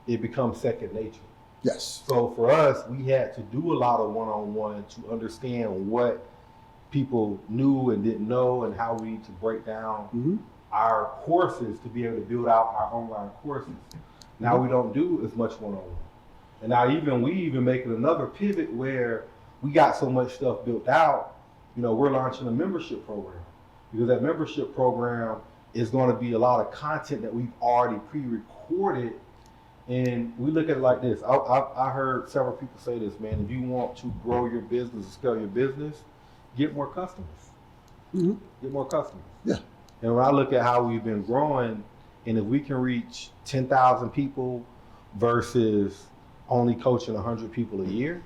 it becomes second nature. Yes. So for us, we had to do a lot of one-on-one to understand what people knew and didn't know and how we need to break down our courses to be able to build out our online courses. Now we don't do as much one-on-one. And now we even making another pivot where we got so much stuff built out, we're launching a membership program. Because that membership program is going to be a lot of content that we've already pre-recorded. And we look at it like this. I heard several people say this, man, if you want to grow your business and scale your business, get more customers. Get more customers. Yeah. And when I look at how we've been growing, and if we can reach 10,000 people versus only coaching 100 people a year,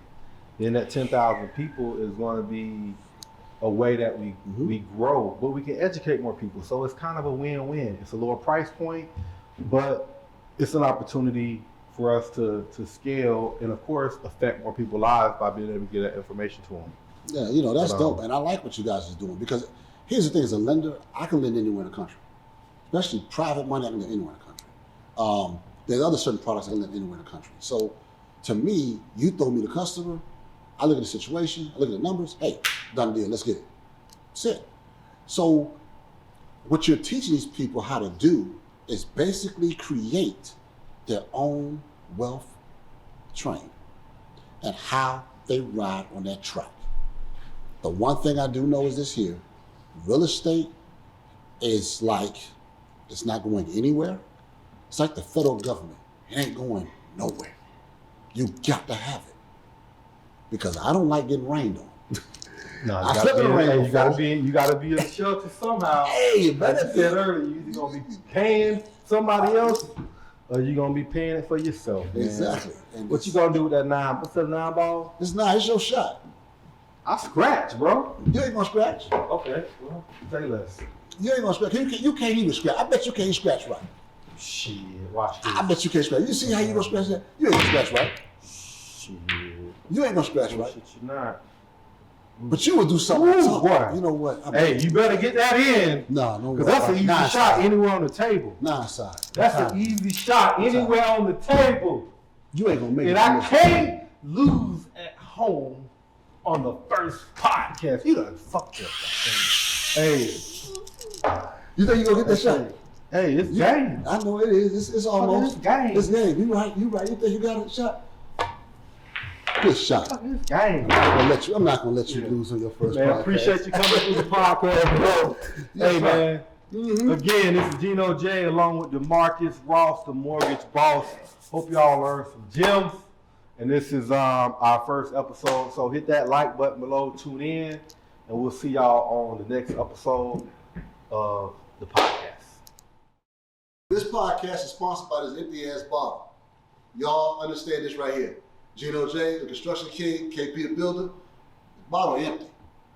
then that 10,000 people is going to be a way that we grow, but we can educate more people. So it's kind of a win-win. It's a lower price point, but it's an opportunity for us to scale and, of course, affect more people's lives by being able to get that information to them. Yeah, you know, that's dope. And I like what you guys are doing because here's the thing, as a lender, I can lend anywhere in the country. Especially private money, I can lend anywhere in the country. There's other certain products I can lend anywhere in the country. So to me, you throw me the customer, I look at the situation, I look at the numbers, hey, done deal, let's get it. That's it. So what you're teaching these people how to do is basically create their own wealth train and how they ride on that track. The one thing I do know is this here, real estate is like, it's not going anywhere. It's like the federal government. It ain't going nowhere. You got to have it. Because I don't like getting rained on. No, I slept in the rain. You gotta be in the shelter somehow. Hey, you better like you said earlier, you either gonna be paying somebody else or you gonna be paying it for yourself. Man. Exactly. And what you gonna do with that 9? What's that 9 ball? It's not, it's your shot. I scratch, bro. You ain't gonna scratch. Okay, well, say less. You ain't gonna scratch. You can't even scratch. I bet you can't scratch right. Shit, watch this. I bet you can't scratch. You see how you gonna scratch that? You ain't gonna scratch right. Shit. You ain't gonna scratch right. Shit, you not. But you would do something. Boy. You know what? Hey, you better get that in. No Because that's an easy shot anywhere on the table. Side. That's an easy shot anywhere on the table. You ain't gonna make it. And I can't lose at home on the first podcast. You done fucked up. Hey. You think you gonna get that shot? Hey, it's game. I know it is. It's almost. It's game. It's game. You right. You think you got a shot? Good shot. It's game. I'm not gonna let you lose on your first podcast. Man, appreciate you coming through the podcast, bro. Hey, man. Again, this is Geno J along with DeMarcus Ross, the mortgage boss. Hope y'all learned some gems. And this is our first episode. So hit that like button below, tune in, and we'll see y'all on the next episode of the podcast. This podcast is sponsored by this empty ass bottle. Y'all understand this right here. Geno J, the construction king, KP the builder. The bottle empty.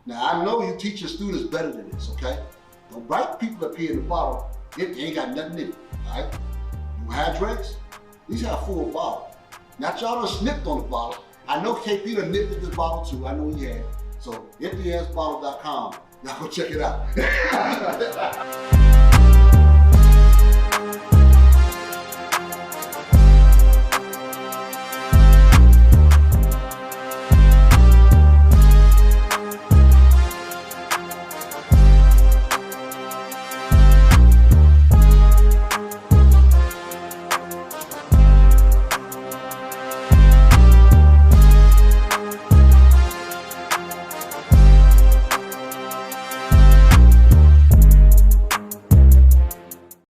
Now I know you teach your students better than this, okay? The right people up here in the bottle, empty, ain't got nothing in it, all right? You have drinks, these have full bottle. Now y'all done snipped on the bottle. I know KP done nipped at this bottle too, I know he had. So emptyassbottle.com, y'all go check it out.